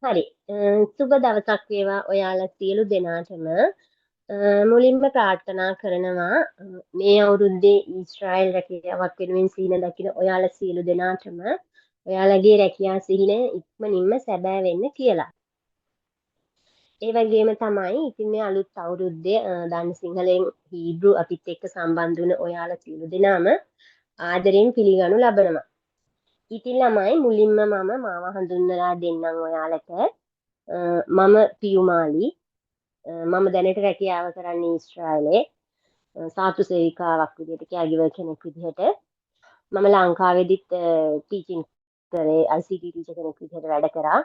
හරි. සුබ දවසක් වේවා ඔයාලා සියලු දෙනාටම. මුලින්ම ප්‍රාර්ථනා කරනවා මේ අවුරුද්දේ ඊශ්‍රායල් රැකියාවක් වෙනුවෙන් සිහින දකින ඔයාලා සියලු දෙනාටම ඔයාලගේ රැකියා සිහින ඉක්මනින්ම සැබෑ වෙන්න කියලා. ඒ වගේම තමයි ඉතින් මේ අලුත් අවුරුද්දේ දන්න සිංහලෙන් හීබ්‍රු අපිත් එක්ක සම්බන්ධ වුණ ඔයාලා සියලු දෙනාම ආදරෙන් පිළිගනු ලබනවා. ඉතින් ළමයි මුලින්ම මම මාව හඳුන්වලා දෙන්නම් ඔයාලට. මම පියුමාලි. මම දැනට රැකියාව කරන්නේ ඊශ්‍රායලයේ සාතු සේවිකාවක් විදිහට කෑගිවර් කෙනෙක් විදිහට. මම ලංකාවේදීත් ටීචින් කරේ ICT ටීචර් කෙනෙක් විදිහට වැඩ කරා.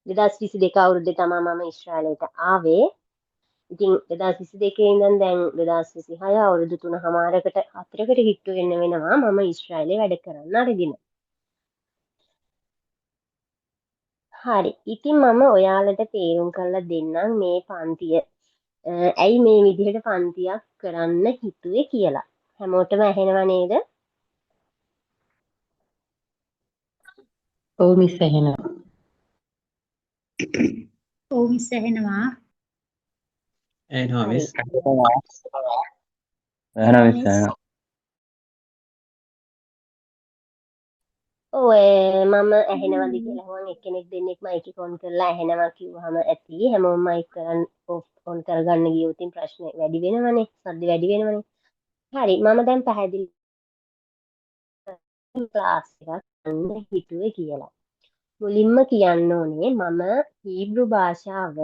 2022 අවුරුද්දේ තමයි මම ඊශ්‍රායලයට ආවේ. ඉතින් 2022 ඉඳන් දැන් 2026 අවුරුදු 3මාරකට 4කට කිට්ටු වෙන්න වෙනවා මම ඊශ්‍රායලයේ වැඩ කරන්න අරගෙන. හරි. ඉතින් මම ඔයාලට තේරුම් කරලා දෙන්නම් මේ පන්තිය ඇයි මේ විදිහට පන්තියක් කරන්න හිතුවේ කියලා. හැමෝටම ඇහෙනව නේද? ඔව් මිස් ඇහෙනවා. ඔව් මිස් ඇහෙනවා. ඇහෙනවා හරි. මිස්. ඔය මම ඇහෙනවද කියලා හුවන් එක්කෙනෙක් දෙන්නෙක් මයික් එක ඔන් කරලා ඇහෙනවා කිව්වහම ඇති. හැමෝම මයික් කරන් ඔන් කරගන්න ගියොත් ප්‍රශ්න වැඩි වෙනවනේ. සද්ද වැඩි වෙනවනේ. හරි. මම දැන් පැහැදිලි ක්ලාස් එකක් ගන්න හිතුවේ කියලා. මුලින්ම කියන්න ඕනේ මම හීබ්‍රු භාෂාව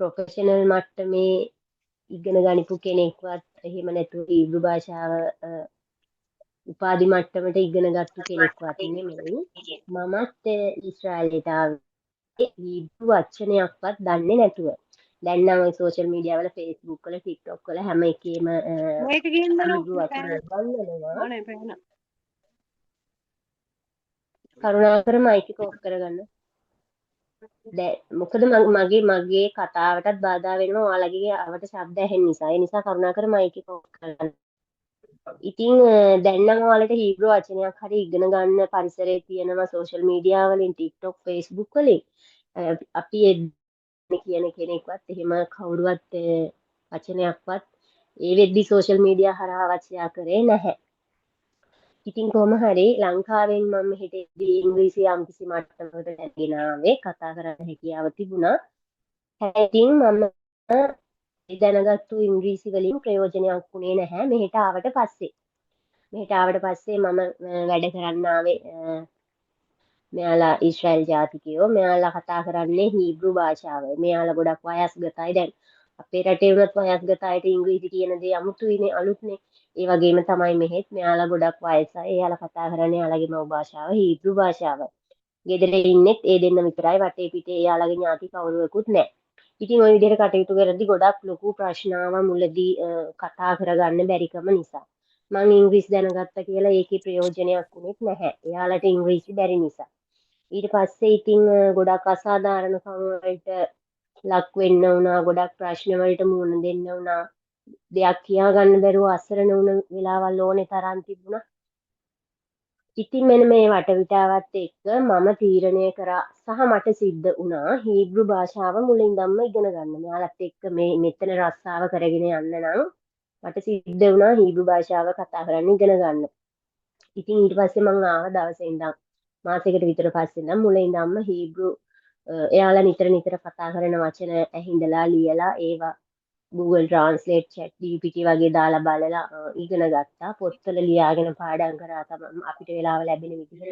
ප්‍රොෆෙෂනල් මට්ටමේ ඉගෙන ගනිපු කෙනෙක්වත් එහෙම නැතුව හීබ්‍රු භාෂාව උපාධි මට්ටමට ඉගෙන ගත්තු කෙනෙක්වත් නෙමෙයි. මමත් ඊශ්‍රායලයට ආවේ හීබ්‍රු වචනයක්වත් දන්නේ නැතුව. දැන් නම් සෝෂල් මීඩියා වල Facebook වල TikTok වල හැම එකේම හීබ්‍රු වචන ගන්නවා. කරුණාකර මයික් එක ඔෆ් කරගන්න. මොකද මගේ කතාවටත් බාධා වෙනවා ඔයාලගේ අවට ශබ්ද ඇහෙන නිසා. ඒ නිසා කරුණාකර මයික් එක ඔෆ් කරගන්න. ඉතින් දැන් නම් ඔයාලට හීබ්‍රු වචනයක් හරි ඉගෙන ගන්න පරිසරයේ තියෙනවා සෝෂල් මීඩියා වලින් TikTok Facebook වලින්. අපි කියන කෙනෙක්වත් එහෙම කවුරුවත් වචනයක්වත් ඒ වෙද්දි සෝෂල් මීඩියා හරහා වාචා කරේ නැහැ. ඉතින් කොහොම හරි ලංකාවෙන් මම මෙහෙට එද්දී ඉංග්‍රීසි යම්කිසි මට්ටමකට දැනගෙන ආවේ කතා කරන්න හැකියාව තිබුණා. ඉතින් මම දැනගත්තු ඉංග්‍රීසි වලින් ප්‍රයෝජනයක් වුණේ නැහැ මෙහෙට ආවට පස්සේ. මෙහෙට ආවට පස්සේ මම වැඩ කරන්න ආවේ මෙයාලා ඊශ්‍රායල් ජාතිකයෝ. මෙයාලා කතා කරන්නේ හීබ්‍රු භාෂාව. මෙයාලා ගොඩක් වයස්ගතයි. දැන් අපේ රටේ වුණත් වයස්ගත අයට ඉංග්‍රීසි කියන දේ අමුතුයිනේ අලුත්නේ. ඒ වගේම තමයි මෙහෙත් මෙයාලා ගොඩක් වයසයි. එයාලා කතා කරන්නේ එයාලගේ මව් භාෂාව හීබ්‍රු භාෂාව. ගෙදර ඉන්නෙත් ඒ දෙන්න විතරයි. වටේ පිටේ එයාලගේ ඥාති කවුරුවකුත් නැහැ. ඉතින් ওই විදිහට කටයුතු කරද්දි ගොඩක් ලොකු ප්‍රශ්න ආවා මුලදී කතා කරගන්න බැරිකම නිසා. මම ඉංග්‍රීසි දැනගත්තා කියලා ඒකේ ප්‍රයෝජනයක් උනේත් නැහැ. එයාලට ඉංග්‍රීසි බැරි නිසා. ඊට පස්සේ ඉතින් ගොඩක් අසාධාරණකම් වලට ලක් වෙන්න වුණා. ගොඩක් ප්‍රශ්න වලට මුහුණ දෙන්න වුණා. දෙයක් කියා ගන්න බැරුව අසරණ වුණ වෙලාවල් ඕනේ තරම් තිබුණා. ඉතින් මෙන්න මේ වටවිටාවත් එක්ක මම තීරණය කරා සහ මට සිද්ධ වුණා හීබ්‍රු භාෂාව මුලින්දම්ම ඉගෙන ගන්න. මෙයාලත් එක්ක මේ මෙතන රස්සාව කරගෙන යන්න නම් මට සිද්ධ වුණා හීබ්‍රු භාෂාව කතා කරන්න ඉගෙන ගන්න. ඉතින් ඊට පස්සේ මම ආව දවසේ ඉඳන් මාසෙකට විතර පස්සේ ඉඳන් මුලින්දම්ම හීබ්‍රු එයාලා නිතර කතා කරන වචන ඇහිඳලා ලියලා ඒවා Google Translate chat GPT වගේ දාලා බලලා ඉගෙන ගත්තා. පොත්වල ලියාගෙන පාඩම් කරා තමයි අපිට වෙලාව ලැබෙන විදිහට.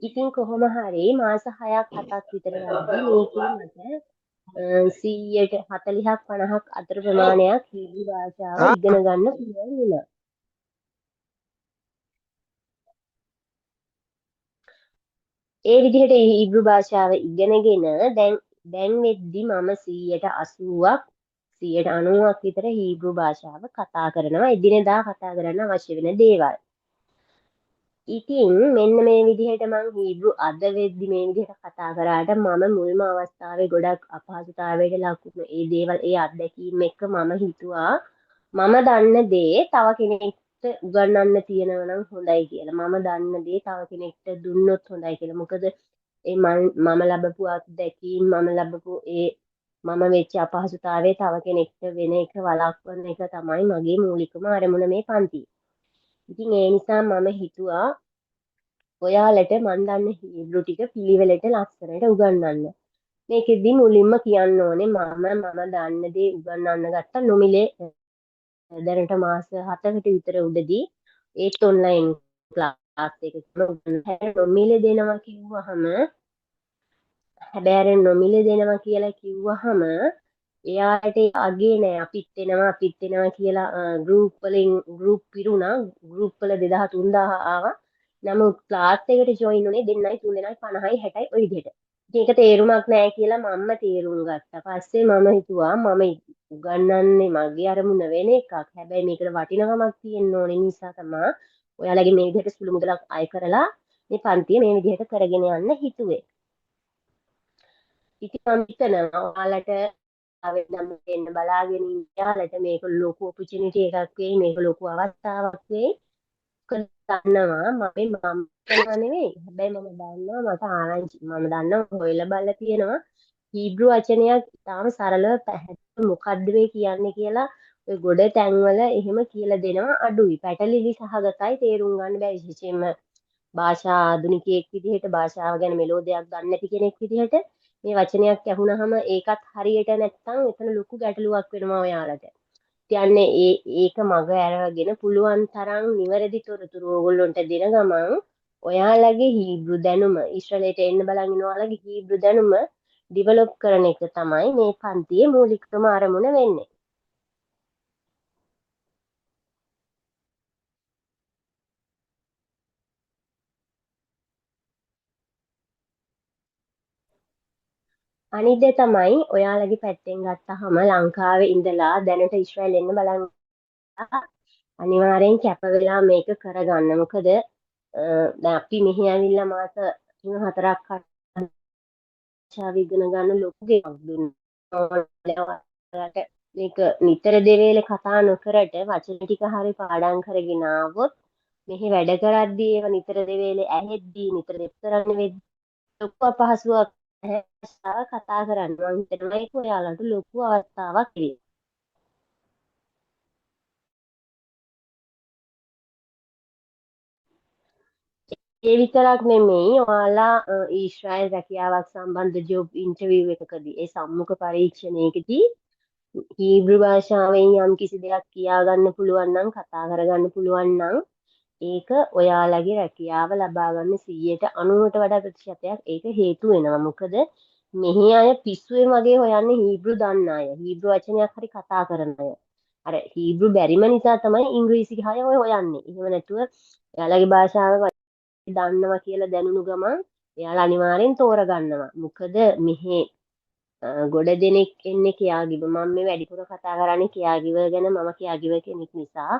ඉතින් කොහොම හරි මාස 6ක් 7ක් විතර යද්දී මේකේ මට 100ට 40ක් 50ක් අතර ප්‍රමාණයක් හීබ්‍රු භාෂාව ඉගෙන ගන්න පුළුවන් වුණා. ඒ විදිහට හීබ්‍රු භාෂාව ඉගෙනගෙන දැන් වෙද්දි මම 180ක් 90ක් විතර හීබ්‍රු භාෂාව කතා කරනවා. එදිනෙදා කතා කරන්න අවශ්‍ය වෙන දේවල්. ඉතින් මෙන්න මේ විදිහට මං හීබ්‍රු අද වෙද්දි මේ විදිහට කතා කරාට මම මුල්ම අවස්ථාවේ ගොඩක් අපහසුතාවයට ලක් වුණා. ඒ දේවල් ඒ අත්දැකීම් එක්ක මම හිතුවා මම දන්න දේ තව කෙනෙක්ට උගන්වන්න තියෙනවා නම් හොඳයි කියලා. මම දන්න දේ තව කෙනෙක්ට දුන්නොත් හොඳයි කියලා. මොකද ඒ මම ලැබපු අත්දැකීම් මම ලැබපු ඒ මම වෙච්ච අපහසුතාවය තව කෙනෙක්ට වෙන එක වළක්වන එක තමයි මගේ මූලිකම අරමුණ මේ පන්තියේ. ඉතින් ඒ නිසා මම හිතුවා ඔයාලට මන් දන්න හීබ්‍රු ටික පිළිවෙලට ලස්සනට උගන්වන්න. මේකෙදි මුලින්ම කියන්න ඕනේ මම දන්න දේ උගන්වන්න ගත්ත නොමිලේ දැනට මාස 7කට විතර උඩදී ඒත් ඔන්ලයින් ක්ලාස් එකක නොමිලේ දෙනවා කිව්වහම හැබැයි නොමිලේ දෙනවා කියලා කිව්වහම එයාට අගේ නෑ අපිත් එනවා කියලා ගෲප් පිරුණා ගෲප් වල 2000 3000 ආවා නමුත් ක්ලාස් එකට ජොයින් උනේ 2යි 3 දෙනයි 50යි 60යි ඔය විදිහට. ඉතින් ඒක තේරුමක් නෑ කියලා මම්ම තේරුම් ගත්තා. පස්සේ මම හිතුවා මම උගන්වන්නේ මගේ අරමුණ වෙන එකක්. හැබැයි මේකට වටිනකමක් තියෙන්න ඕනේ නිසා තමයි ඔයාලගේ මේ විදිහට සුළු මුදලක් අය කරලා මේ පන්තිය මේ විදිහට කරගෙන යන්න හිතුවේ. ඉතින් මම හිතනවා ඔයාලට වෙනම දෙන්න බලාගෙන ඉන්න යාලට මේක ලොකු ඔපචුනිටි එකක් වෙයි මේක ලොකු අවස්ථාවක් වෙයි දන්නවා මම කරනවා නෙවෙයි හැබැයි මම දන්නවා මට ආරංචි මම දන්නවා හොයලා බලලා තියෙනවා හීබ්‍රු වචනයක් තාම සරලව පැහැදිලි මොකද්ද මේ කියන්නේ කියලා ඔය ගොඩ තැන්වල එහෙම කියලා දෙනවා අඩුයි පැටලිලි සහගතයි තේරුම් ගන්න බැහැ විශේෂයෙන්ම භාෂා ආධුනිකයෙක් විදිහට භාෂාව ගැන මෙලෝඩියක් දන්නේ නැති කෙනෙක් විදිහට මේ වචනයක් ඇහුනහම ඒකත් හරියට නැත්නම් එතන ලොකු ගැටලුවක් වෙනවා ඔයාලට. කියන්නේ ඒක මග ඇරගෙන පුළුවන් තරම් නිවැරදි තොරතුරු ඕගොල්ලන්ට දෙන ගමන් ඔයාලගේ හීබ්‍රු දැනුම ඊශ්‍රායලයට එන්න බලන් ඉන්න ඔයාලගේ හීබ්‍රු දැනුම ඩිවලොප් කරන එක තමයි මේ පන්තියේ මූලිකම අරමුණ වෙන්නේ. අනිත් දේ තමයි ඔයාලගේ පැත්තෙන් ගත්තාම ලංකාවේ ඉඳලා දැනට ඊශ්‍රායල් එන්න බලන් අනිවාර්යෙන් කැප වෙලා මේක කරගන්න. මොකද දැන් අපි මෙහි ඇවිල්ලා මාස 3-4ක් භාෂාව ඉගෙන ගන්න ලොකු ගෙවක් දුන්නා. මේක නිතර දෙවේලේ කතා නොකරට වචන ටික හරි පාඩම් කරගෙන ආවොත් මෙහි වැඩ කරද්දී ඒව නිතර දෙවේලේ ඇහෙද්දී නිතර දෙත් කරන්න වෙද්දී ලොකු අපහසුයක් භාෂාව කතා කරන්න. මම හිතනවා ඒක ඔයාලට ලොකු අවස්ථාවක් වෙයි. ඒ විතරක් නෙමෙයි ඔයාලා ඊශ්‍රායල් රැකියාවක් සම්බන්ධ ජොබ් ඉන්ටර්විව් එකකදී ඒ සම්මුඛ පරීක්ෂණයකදී හීබ්‍රු භාෂාවෙන් යම් කිසි දෙයක් කියා ගන්න පුළුවන් නම් කතා කරගන්න පුළුවන් නම් ඒක ඔයාලගේ රැකියාව ලබා ගන්න 90ට වඩා ප්‍රතිශතයක් ඒක හේතු වෙනවා. මොකද මෙහි අය පිස්සුවෙන් වගේ හොයන්නේ හීබ්‍රු දන්න අය. හීබ්‍රු වචනයක් හරි කතා කරන අය. අර හීබ්‍රු බැරිම නිසා තමයි ඉංග්‍රීසි අය හොයන්නේ. එහෙම නැතුව එයාලගේ භාෂාව දන්නවා කියලා දැනුණු ගමන් එයාලා අනිවාර්යෙන් තෝරගන්නවා. මොකද මෙහි ගොඩ දෙනෙක් එන්නේ කියාගිව මම මේ වැඩිපුර කතා කරන්නේ කියාගිව ගැන මම කියාගිව කෙනෙක් නිසා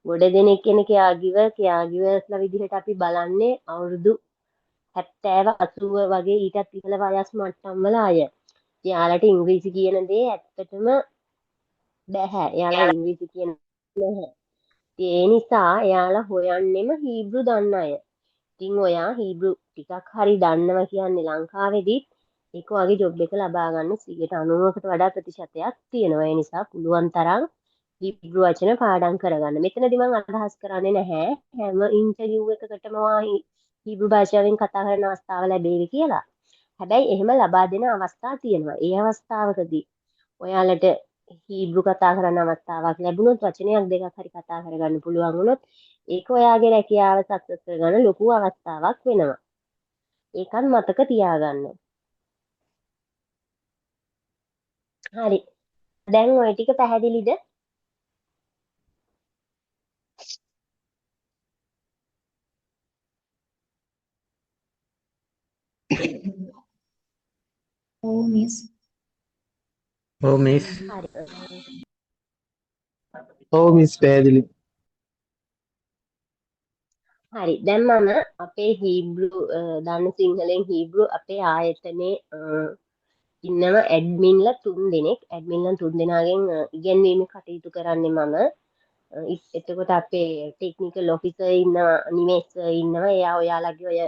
ගොඩ දෙනෙක් එන්නේ කියාගිවස්ලා විදිහට අපි බලන්නේ අවුරුදු 70 80 වගේ ඊටත් ඉහළ වයස් මට්ටම් වල අය. එයාලට ඉංග්‍රීසි කියන දේ ඇත්තටම බැහැ. එයාලා ඉංග්‍රීසි කියන නැහැ. ඒ නිසා එයාලා හොයන්නෙම හීබ්‍රු දන්න අය. ඉතින් ඔයා හීබ්‍රු ටිකක් හරි දන්නවා කියන්නේ ලංකාවේදීත් ඒක වගේ ජොබ් එක ලබා ගන්න 90කට වඩා ප්‍රතිශතයක් තියෙනවා. ඒ නිසා පුළුවන් තරම් හීබ්‍රු වචන පාඩම් කරගන්න. මෙතනදී මම අදහස් කරන්නේ නැහැ හැම ඉන්ටර්විව් එකකටම හීබ්‍රු භාෂාවෙන් කතා කරන අවස්ථාව ලැබෙවි කියලා. හැබැයි එහෙම ලබා දෙන අවස්ථා තියෙනවා. ඒ අවස්ථාවකදී ඔයාලට හීබ්‍රු කතා කරන අවස්ථාවක් ලැබුණොත් වචනයක් දෙකක් හරි කතා කරගන්න පුළුවන් වුණොත් ඒක ඔයාගේ රැකියාව සක්සස් කරගන්න ලොකු අවස්ථාවක් වෙනවා. ඒකත් මතක තියාගන්න. හරි. දැන් ওই ටික පැහැදිලිද? ඔව් මිස්. ඔව් මිස්. හරි. ඔව් මිස් පැහැදිලි. හරි. දැන් මම අපේ හීබ්‍රු දන්න සිංහලෙන් හීබ්‍රු අපේ ආයතනයේ ඉන්නවා ඇඩ්මින්ලා 3 දෙනෙක්. ඇඩ්මින්ලා 3 දෙනාගෙන් ඉගැන්වීම කටයුතු කරන්නේ මම. එතකොට අපේ ටෙක්නිකල් ඔෆිසර් ඉන්නවා, නිමේෂ් ඉන්නවා. එයා ඔයාලගේ ඔය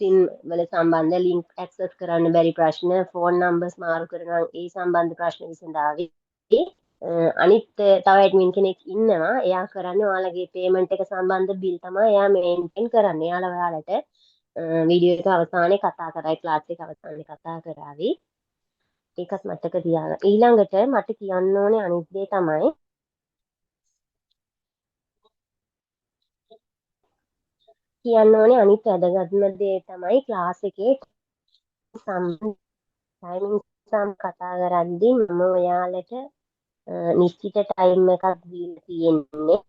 සිම් වල සම්බන්ධ ලින්ක් ඇක්සස් කරන්න බැරි ප්‍රශ්න, ෆෝන් නම්බර්ස් මාරු කරනවා ඒ සම්බන්ධ ප්‍රශ්න විසඳාවි. අනිත් තව ඇඩ්මින් කෙනෙක් ඉන්නවා. එයා කරන්නේ ඔයාලගේ පේමන්ට් එක සම්බන්ධ බිල් තමයි එයා මේන්ටේන් කරන්නේ. එයාලා ඔයාලට වීඩියෝ එක අවසානයේ කතා කරයි, ක්ලාස් එක අවසානයේ කතා කරાવી. ඒකත් මතක තියාගන්න. ඊළඟට මට කියන්න ඕනේ අනිත් දේ තමයි වැදගත්ම දේ තමයි ක්ලාස් එකේ ටයිමින් සම් කතා කරද්දී මම ඔයාලට නිශ්චිත ටයිම් එකක් දීලා තියෙන්නේ.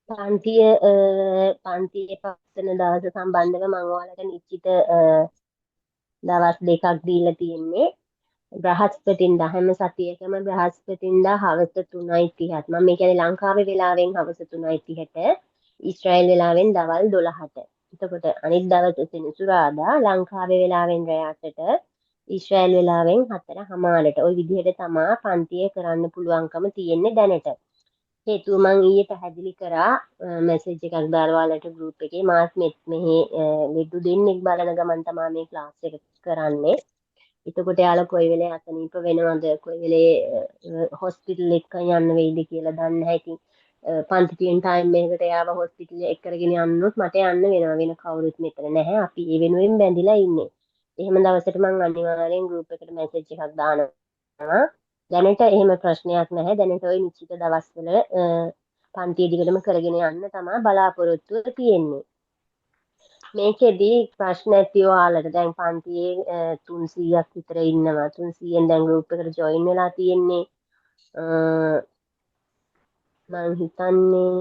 පන්තියේ පවත්වන දවස සම්බන්ධව මම ඔයාලට නිශ්චිත දවස් දෙකක් දීලා තියෙන්නේ. බ්‍රහස්පතින්දා හැම සතියකම බ්‍රහස්පතින්දා හවස 3:30ට. මම මේ කියන්නේ ලංකාවේ වෙලාවෙන් හවස 3:30ට, ඊශ්‍රායල් වෙලාවෙන් දවල් 12ට. එතකොට අනිත් දවස් සෙනසුරාදා ලංකාවේ වෙලාවෙන් රෑ 8ට, ඊශ්‍රායල් වෙලාවෙන් 4:00ට. ওই විදිහට තමයි පන්තියේ කරන්න පුළුවන්කම තියෙන්නේ දැනට. හේතුව මං ඊයේ පැහැදිලි කරා මැසේජ් එකක් දාලා ඔයාලට ගෲප් එකේ මාත් මෙහි ලෙඩු දෙන්නෙක් බලන ගමන් තමයි මේ ක්ලාස් එක කරන්නේ. එතකොට යාළුවා කොයි වෙලේ අසනීප වෙනවද කොයි වෙලේ හොස්පිටල් එක යන්න වෙයිද කියලා දන්නේ නැහැ. ඉතින් පන්ති තියෙන ටයිම් එකකට යාව හොස්පිටල් එක කරගෙන යන්නොත් මට යන්න වෙනවා. වෙන කවුරුත් මෙතන නැහැ. අපි ඒ වෙනුවෙන් බැඳිලා ඉන්නේ. එහෙම දවසට මං අනිවාර්යෙන් ගෲප් එකට මැසේජ් එකක් දානවා. දැනට එහෙම ප්‍රශ්නයක් නැහැ. දැනට ওই නිශ්චිත දවස්වල පන්තිය දිගටම කරගෙන යන්න තමයි බලාපොරොත්තුව තියෙන්නේ. මේකෙදි ප්‍රශ්න ඇති ඔයාලට දැන් පන්තියේ 300ක් විතර ඉන්නවා. 300ෙන් දැන් ගෲප් එකට ජොයින් වෙලා තියෙන්නේ මම හිතන්නේ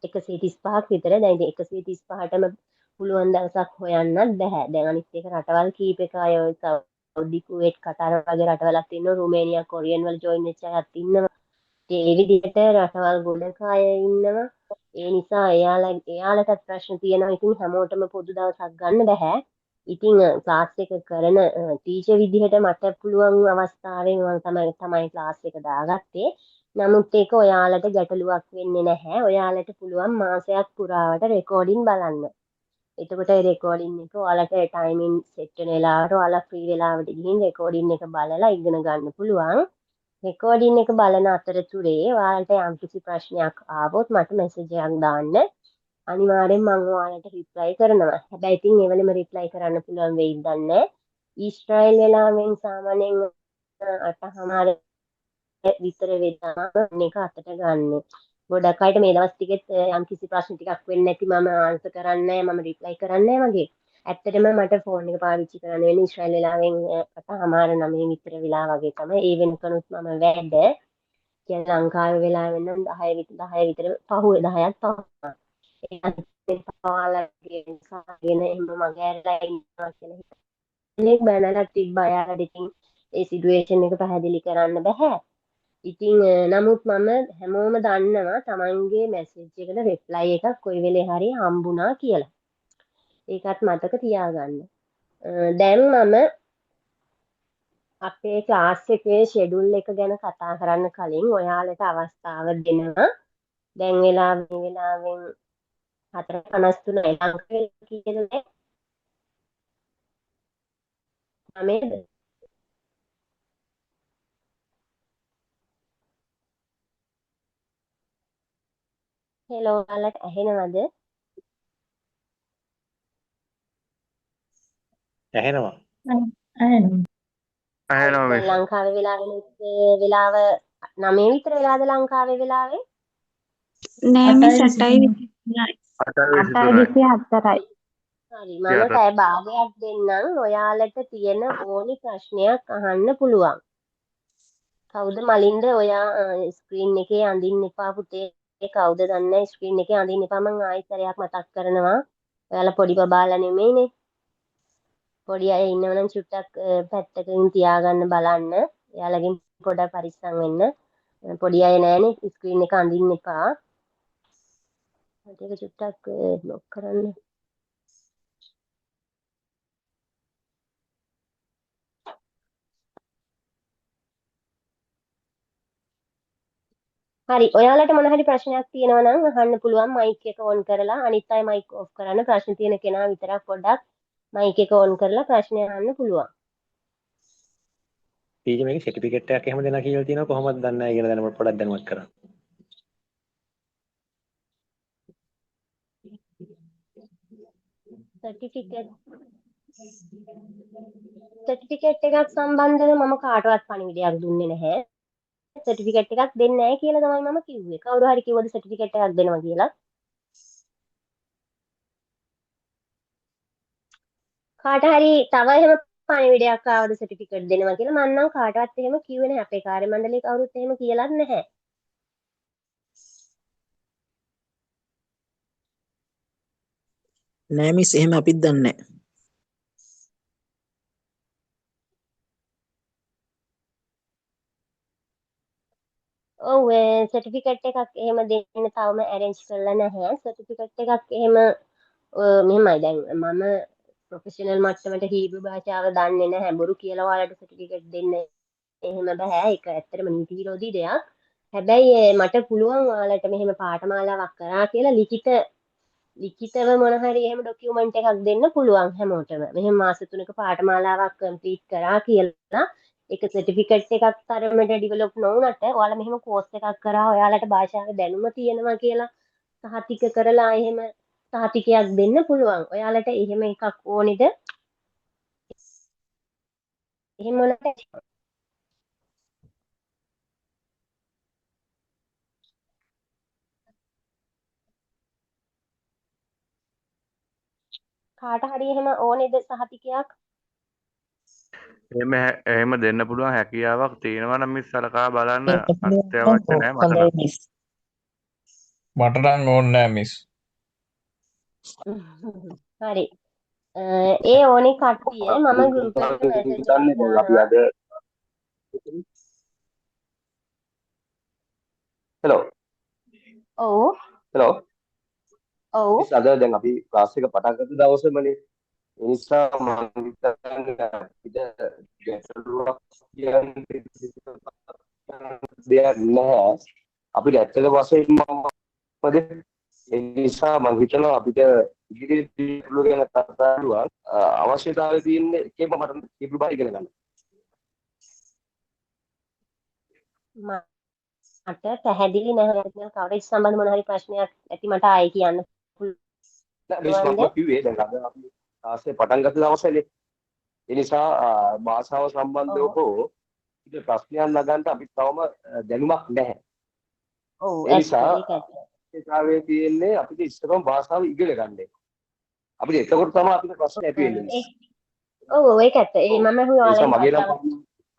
135ක් විතර. දැන් ඉතින් 135ටම පුළුවන් දවසක් හොයන්නත් බෑ. දැන් අනිත් එක රටවල් කීපයක අය ඔය සෞදි කුවේට් කටාර වගේ රටවලත් ඉන්නවා. රුමේනියා කොරියන් වල ජොයින් වෙච්ච අයත් ඉන්නවා. ඒ විදිහට රටවල් ගොඩක අය ඉන්නවා. ඒ නිසා එයාලටත් ප්‍රශ්න තියෙනවා. ඉතින් හැමෝටම පොදු දවසක් ගන්න බෑ. ඉතින් ක්ලාස් එක කරන ටීචර් විදිහට මට පුළුවන් අවස්ථාවෙන් මම තමයි ක්ලාස් එක දාගත්තේ. නමුත් ඒක ඔයාලට ගැටලුවක් වෙන්නේ නැහැ. ඔයාලට පුළුවන් මාසයක් පුරාවට රෙකෝඩින් බලන්න. එතකොට ඒ රෙකෝඩින් එක ඔයාලට ටයිමින් සෙට් වෙන වෙලාවට ඔයාලා ෆ්‍රී වෙලාවට ගිහින් රෙකෝඩින් එක බලලා ඉගෙන ගන්න පුළුවන්. රෙකෝඩින් එක බලන අතරතුරේ ඔයාලට යම්කිසි ප්‍රශ්නයක් ආවොත් මට මැසේජ් එකක් දාන්න. අනිවාර්යෙන් මම ඔයාලට රිප්ලයි කරනවා. හැබැයි ඉතින් ඒ වෙලෙම රිප්ලයි කරන්න පුළුවන් වෙයිද දන්නේ නැහැ. ඊශ්‍රායල් වෙලාවෙන් සාමාන්‍යයෙන් 8:00 විතර වෙනවා මේක අතට ගන්න. ගොඩක් අයට මේ දවස් ටිකෙත් යම්කිසි ප්‍රශ්න ටිකක් වෙන්නේ නැති මම ආන්සර් කරන්නේ නැහැ, මම රිප්ලයි කරන්නේ නැහැ වගේ. ඇත්තටම මට ෆෝන් එක පාවිච්චි කරන්න වෙන්නේ ඊශ්‍රායල් වෙලාවෙන් 8:00 9 විතර වෙලා වගේ තමයි. ඒ වෙනකනුත් මම වැඩ. කියන්නේ ලංකාවේ වෙලාවෙන් නම් 10 විතර පහුවේ 10ක් පහුවා. ඒත් පාලගේ සාගෙන එහෙම මග ඇරලා ඉන්නවා කියලා හිතන්නේ බැනලා තිබ්බ අයාලට. ඉතින් ඒ සිටුේෂන් එක පැහැදිලි කරන්න බෑ. ඉතින් නමුත් මම හැමෝම දන්නවා තමන්ගේ මැසේජ් එකට රිප්ලයි එකක් කොයි වෙලේ හරි හම්බුණා කියලා. ඒකත් මතක තියාගන්න. දැන් මම අපේ ක්ලාස් එකේ ෂෙඩියුල් එක ගැන කතා කරන්න කලින් ඔයාලට අවස්ථාව දෙනවා. දැන් වෙලාවෙන් 4:53 ලංකාවේ කියලා නේද? හෙලෝ ඔයාලට ඇහෙනවද? ඇහෙනවා. අහනවා. දැන් ලංකාවේ වෙලාව 9 විතර වෙලාද ලංකාවේ වෙලාවේ? නෑ මිස් 8:23. 8:24යි. හරි යා මම පැය භාගයක් දෙන්නම් ඔයාලට තියෙන ඕනි ප්‍රශ්නයක් අහන්න පුළුවන්. කවුද මලින්ද ඔයා ස්ක්‍රීන් එකේ අඳින්න එපා පුතේ. කවුද දන්නේ ස්ක්‍රීන් එකේ අඳින්න එපා මම ආයෙත් මතක් කරනවා. ඔයාලා පොඩි බබාලා නෙමෙයිනේ. පොඩි අය ඉන්නවනම් චුට්ටක් පැත්තකින් තියාගන්න බලන්න. එයාලගෙන් පොඩක් පරිස්සම් වෙන්න. පොඩි අය නෑනේ ස්ක්‍රීන් එක අඳින්න එපා. මට ඒක චුට්ටක් බ්ලොක් කරන්න. හරි ඔයාලට මොන හරි ප්‍රශ්නයක් තියෙනවා නම් අහන්න පුළුවන් මයික් එක ඔන් කරලා අනිත් අය මයික් ඔෆ් කරන්න ප්‍රශ්න තියෙන කෙනා විතරක් පොඩ්ඩක් මයික් එක ඔන් කරලා ප්‍රශ්නය අහන්න පුළුවන්. ටීචර් මේකේ සර්ටිෆිකේට් එකක් එහෙම දෙනවා කියලා තියෙනවා කොහොමද දන්නේ නැහැ කියලා දැන් පොඩ්ඩක් දැනුවත් කරන්න. සර්ටිෆිකේට් එකක් සම්බන්ධව මම කාටවත් පණිවිඩයක් දුන්නේ නැහැ. සර්ටිෆිකේට් එකක් දෙන්නේ නැහැ කියලා තමයි මම කිව්වේ. කවුරු හරි කිව්වද සර්ටිෆිකේට් එකක් දෙනවා කියලා? කාට හරි තව එහෙම පණිවිඩයක් ආවද සර්ටිෆිකේට් දෙනවා කියලා? මම නම් කාටවත් එහෙම කිව්වේ නැහැ. අපේ කාර්ය මණ්ඩලයේ කවුරුත් එහෙම කියලාත් නැහැ. නෑ මිස් එහෙම අපිත් දන්නේ නෑ. ඔව් සර්ටිෆිකේට් එකක් එහෙම දෙන්න තවම ඇරේන්ජ් කරලා නැහැ. සර්ටිෆිකේට් එකක් එහෙම මෙහෙමයි දැන් මම ප්‍රොෆෙෂනල් මට්ටමට හීබ්‍රු භාෂාව දන්නේ නැහැ. බොරු කියලා ඔයාලට සර්ටිෆිකේට් දෙන්න එහෙම බෑ. ඒක ඇත්තටම නීති විරෝධී දෙයක්. හැබැයි මට පුළුවන් ඔයාලට මෙහෙම පාඨමාලාවක් කරා කියලා ලිඛිතව මොන හරි එහෙම ડોකියුමන්ට් එකක් දෙන්න පුළුවන් හැමෝටම. මෙහෙම මාස 3ක පාඨමාලාවක් කම්ප්ලීට් කරා කියලා ඒක සර්ටිෆිකේට් එකක් තරමට ඩිවෙලොප් නොවුනට ඔයාලා මෙහෙම කෝස් එකක් කරා ඔයාලට භාෂාවේ දැනුම තියෙනවා කියලා සහතික කරලා එහෙම සහතිකයක් දෙන්න පුළුවන්. ඔයාලට එහෙම එකක් ඕනේද? එහෙම මොනවද? කාට හරි එහෙම ඕනේද සහතිකයක්? එහෙම දෙන්න පුළුවන් හැකියාවක් තියෙනවා නම් මිස් සලකා බලන්න අත්‍යවශ්‍ය නැහැ මට හොඳයි නම්. මිස්. මට නම් ඕනේ නෑ මිස්. හරි. ඒ ඕනේ කට්ටිය මම ගෲප් එකට මැසේජ් එකක් හිතන්නේ දැන් අපි දානවා. අද හෙලෝ ඔව් හෙලෝ ඔව් මිස් අද දැන් අපි ක්ලාස් එක පටන් ගත්ත දවසේමනේ ඒ නිසා මම හිතන්නේ අපිට ගැටලුවක් කියන්නේ දෙයක් නැහැ අපිට ඇත්තට වශයෙන්ම මොකද ඒ නිසා මම හිතනවා අපිට ඉදිරියට පුළු ගැන කතා කරලා අවශ්‍යතාවය තියෙන්නේ ඒකම මට කීප බයි ඉගෙන ගන්න. මට පැහැදිලි නැහැ කවරේජ් සම්බන්ධ මොන හරි ප්‍රශ්නයක් ඇති මට ආයේ කියන්න නෑ මිස් මම පුළුවන්ද? කිව්වේ දැන් අද අපි ක්ලාස් එක පටන් ගත්ත දවසේනේ ඒ නිසා භාෂාව සම්බන්ධව ඔව් හෝ ඉතින් ප්‍රශ්නයක් නගන්න අපිට තවම දැනුමක් නැහැ. ඔව් ඒ ඇත්ත නිසා ඒක ඇත්ත. ඒකාවේ තියෙන්නේ අපිට ඉස්සරම භාෂාව ඉගෙන ගන්න එක. අපිට එතකොට තමයි අපිට ප්‍රශ්න ඇති වෙන්නේ. ඔව් ඒක ඇත්ත. ඒ ඔව්. මම ඒ නිසා ඔයාලගෙන් මගේ නම්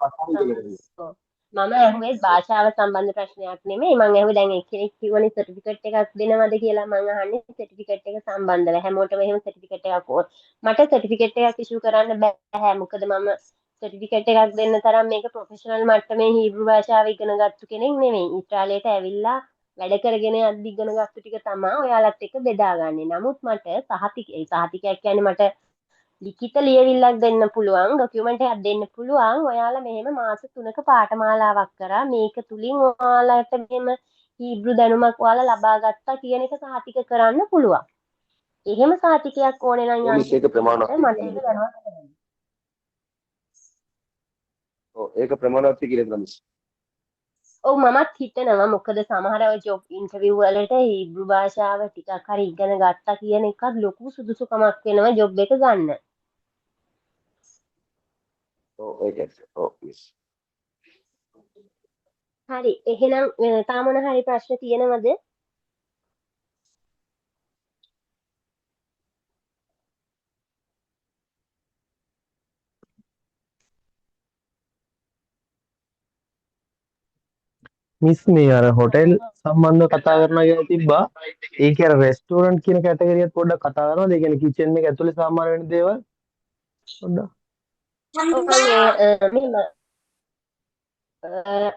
භාෂාව ප්‍රශ්න ඉගෙන ගන්න. ඔව්. මම ඇහුවේ භාෂාව සම්බන්ධ ප්‍රශ්නයක් නෙමෙයි. මම ඇහුවේ දැන් එක්කෙනෙක් කිව්වනේ සර්ටිෆිකේට් එකක් දෙනවද කියලා මම අහන්නේ සර්ටිෆිකේට් එක සම්බන්ධව. හැමෝටම එහෙම සර්ටිෆිකේට් එකක් ඕන. මට සර්ටිෆිකේට් එකක් ඉෂුව කරන්න බෑ. මොකද මම සර්ටිෆිකේට් එකක් දෙන්න තරම් මේක ප්‍රොෆෙෂනල් මට්ටමේ හීබ්‍රු භාෂාව ඉගෙන ගත්ත කෙනෙක් නෙමෙයි. ඊශ්‍රායලයට ඇවිල්ලා වැඩ කරගෙන යද්දි ඉගෙන ගත්ත ටික තමයි ඔයාලත් එක්ක බෙදාගන්නේ. නමුත් මට සහතිකයක් කියන්නේ මට ලිඛිත ලියවිල්ලක් දෙන්න පුළුවන් ડોකියුමන්ට් එකක් දෙන්න පුළුවන් ඔයාලා මෙහෙම මාස 3ක පාඨමාලාවක් කරා මේක තුලින් ඔයාලට මෙහෙම හීබ්‍රු දැනුමක් ඔයාලා ලබා ගත්තා කියන එක සහතික කරන්න පුළුවන්. එහෙම සහතිකයක් ඕනේ නම් මිස් ඒක ප්‍රමාණවත් මට ඒක දැනුවත් කරන්න. ඔව් ඒක ප්‍රමාණවත් කියලා මිස්. ඔව් මමත් හිතනවා මොකද සමහර ජොබ් ඉන්ටර්විව් වලට හීබ්‍රු භාෂාව ටිකක් හරි ඉගෙන ගත්තා කියන එකත් ලොකු සුදුසුකමක් වෙනවා ජොබ් එක ගන්න. ඔව් ඒක ඔව් මිස්. හරි එහෙනම් තා මොන හරි ප්‍රශ්න තියෙනවද? මිස් මේ අර හොටෙල් සම්බන්ධව කතා කරනවා කියලා තිබ්බා. ඒකේ අර රෙස්ටෝරන්ට් කියන කැටගරියත් පොඩ්ඩක් කතා කරනවද? ඒ කියන්නේ කිචන් එක ඇතුලේ සාමාන්‍ය වෙන දේවල් පොඩ්ඩක්. මෙහෙම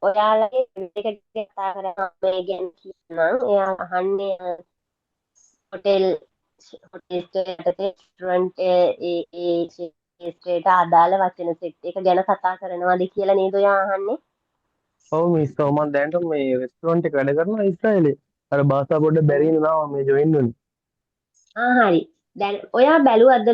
ඔයාලගේ එක කතා කරනවා මේ ගැන කියනවා. එයා අහන්නේ හොටෙල් රෙස්ටෝරන්ට් ඒ ශේෂ්ත්‍රයට අදාළ වචන සෙට් එක ගැන කතා කරනවාද කියලා නේද ඔයා අහන්නේ? ඔව් මිස් මම දැනට මේ රෙස්ටෝරන්ට් එක වැඩ කරනවා ඊශ්‍රායලේ. අර භාෂා පොඩ්ඩක් බැරි හින්දා මම මේ ජොයින් වුනේ. හරි. දැන් ඔයා බැලුවද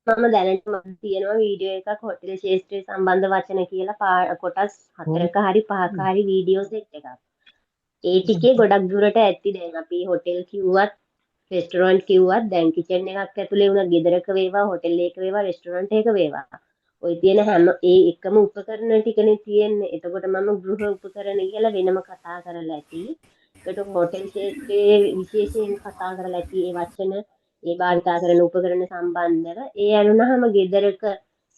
මම දැනට තියෙනවා වීඩියෝ එකක් හොටෙල් ශේෂ්ත්‍රය සම්බන්ධ වචන කියලා කොටස් 4ක හරි 5ක හරි වීඩියෝ සෙට් එකක්. ඒ ටිකේ ගොඩක් දුරට ඇත්ති දැන් අපි හොටෙල් කිව්වත් රෙස්ටෝරන්ට් කිව්වත් දැන් කිචන් එකක් ඇතුලේ වුණා ගෙදරක වේවා හොටෙල් එකක වේවා රෙස්ටෝරන්ට් එකක වේවා. ওই තියෙන හැම ඒ එකම උපකරණ ටිකනේ තියෙන්නේ. එතකොට මම ගෘහ උපකරණ කියලා වෙනම කතා කරලා ඇති. ඒකට හොටෙල් ශේෂ්ත්‍රයේ විශේෂයෙන් කතා කරලා ඇති ඒ වචන ඒ භාවිතා කරන උපකරණ සම්බන්ධව ඒ අනුනහම ගෙදරක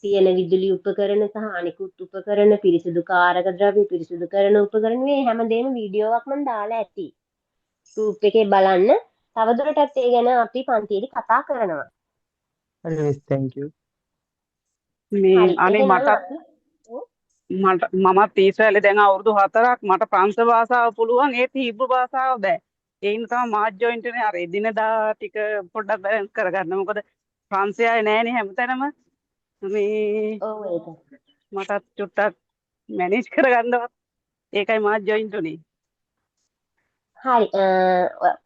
තියෙන විදුලි උපකරණ සහ අනිකුත් උපකරණ පිරිසිදු කාරක ද්‍රව්‍ය පිරිසිදු කරන උපකරණ මේ හැමදේම වීඩියෝවක් මම දාලා ඇති. ගෲප් එකේ බලන්න. තවදුරටත් ඒ ගැන අපි පන්තියේදී කතා කරනවා. හරි මිස් thank you. මේ හරි. අනේ එහෙනම් මට අපි මමත් ඊශ්‍රායලේ දැන් අවුරුදු 4ක් මට ප්‍රංශ භාෂාව පුළුවන් ඒත් හීබ්‍රු භාෂාව බෑ. ඒ හින්දා තමයි මාත් ජොයින්ට් වෙන්නේ අර එදිනදා ටික පොඩ්ඩක් බැලන්ස් කරගන්න. මොකද ප්‍රංශය ආයේ නෑනේ හැමතැනම. මේ ඔව් ඒක. මටත් චුට්ටක් මැනේජ් කරගන්නවත් ඒකයි මාත් ජොයින්ට් උනේ. හරි.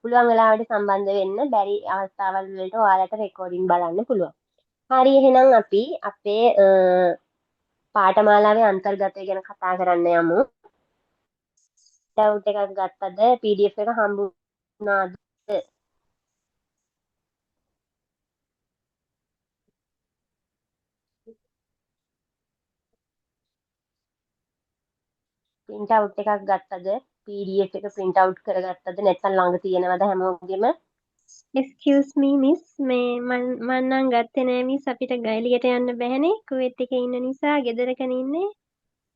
පුළුවන් වෙලාවට සම්බන්ධ වෙන්න බැරි අවස්ථාවල් වලට ඔයාලට රෙකෝඩින් බලන්න පුළුවන්. හරි එහෙනම් අපි අපේ පාඨමාලාවේ අන්තර්ගතය ගැන කතා කරන්න යමු. ඩවුට් එකක් ගත්තද PDF එක හම්බුණාද? print out එකක් ගත්තද? PDF එක print out කරගත්තද? නැත්නම් ළඟ තියෙනවද හැමෝගෙම? excuse me miss මේ මන් නම් ගත්තේ නෑ මිස් අපිට ගයිලියට යන්න බැහැනේ කුවේත් එකේ ඉන්න නිසා ගෙදරකනේ ඉන්නේ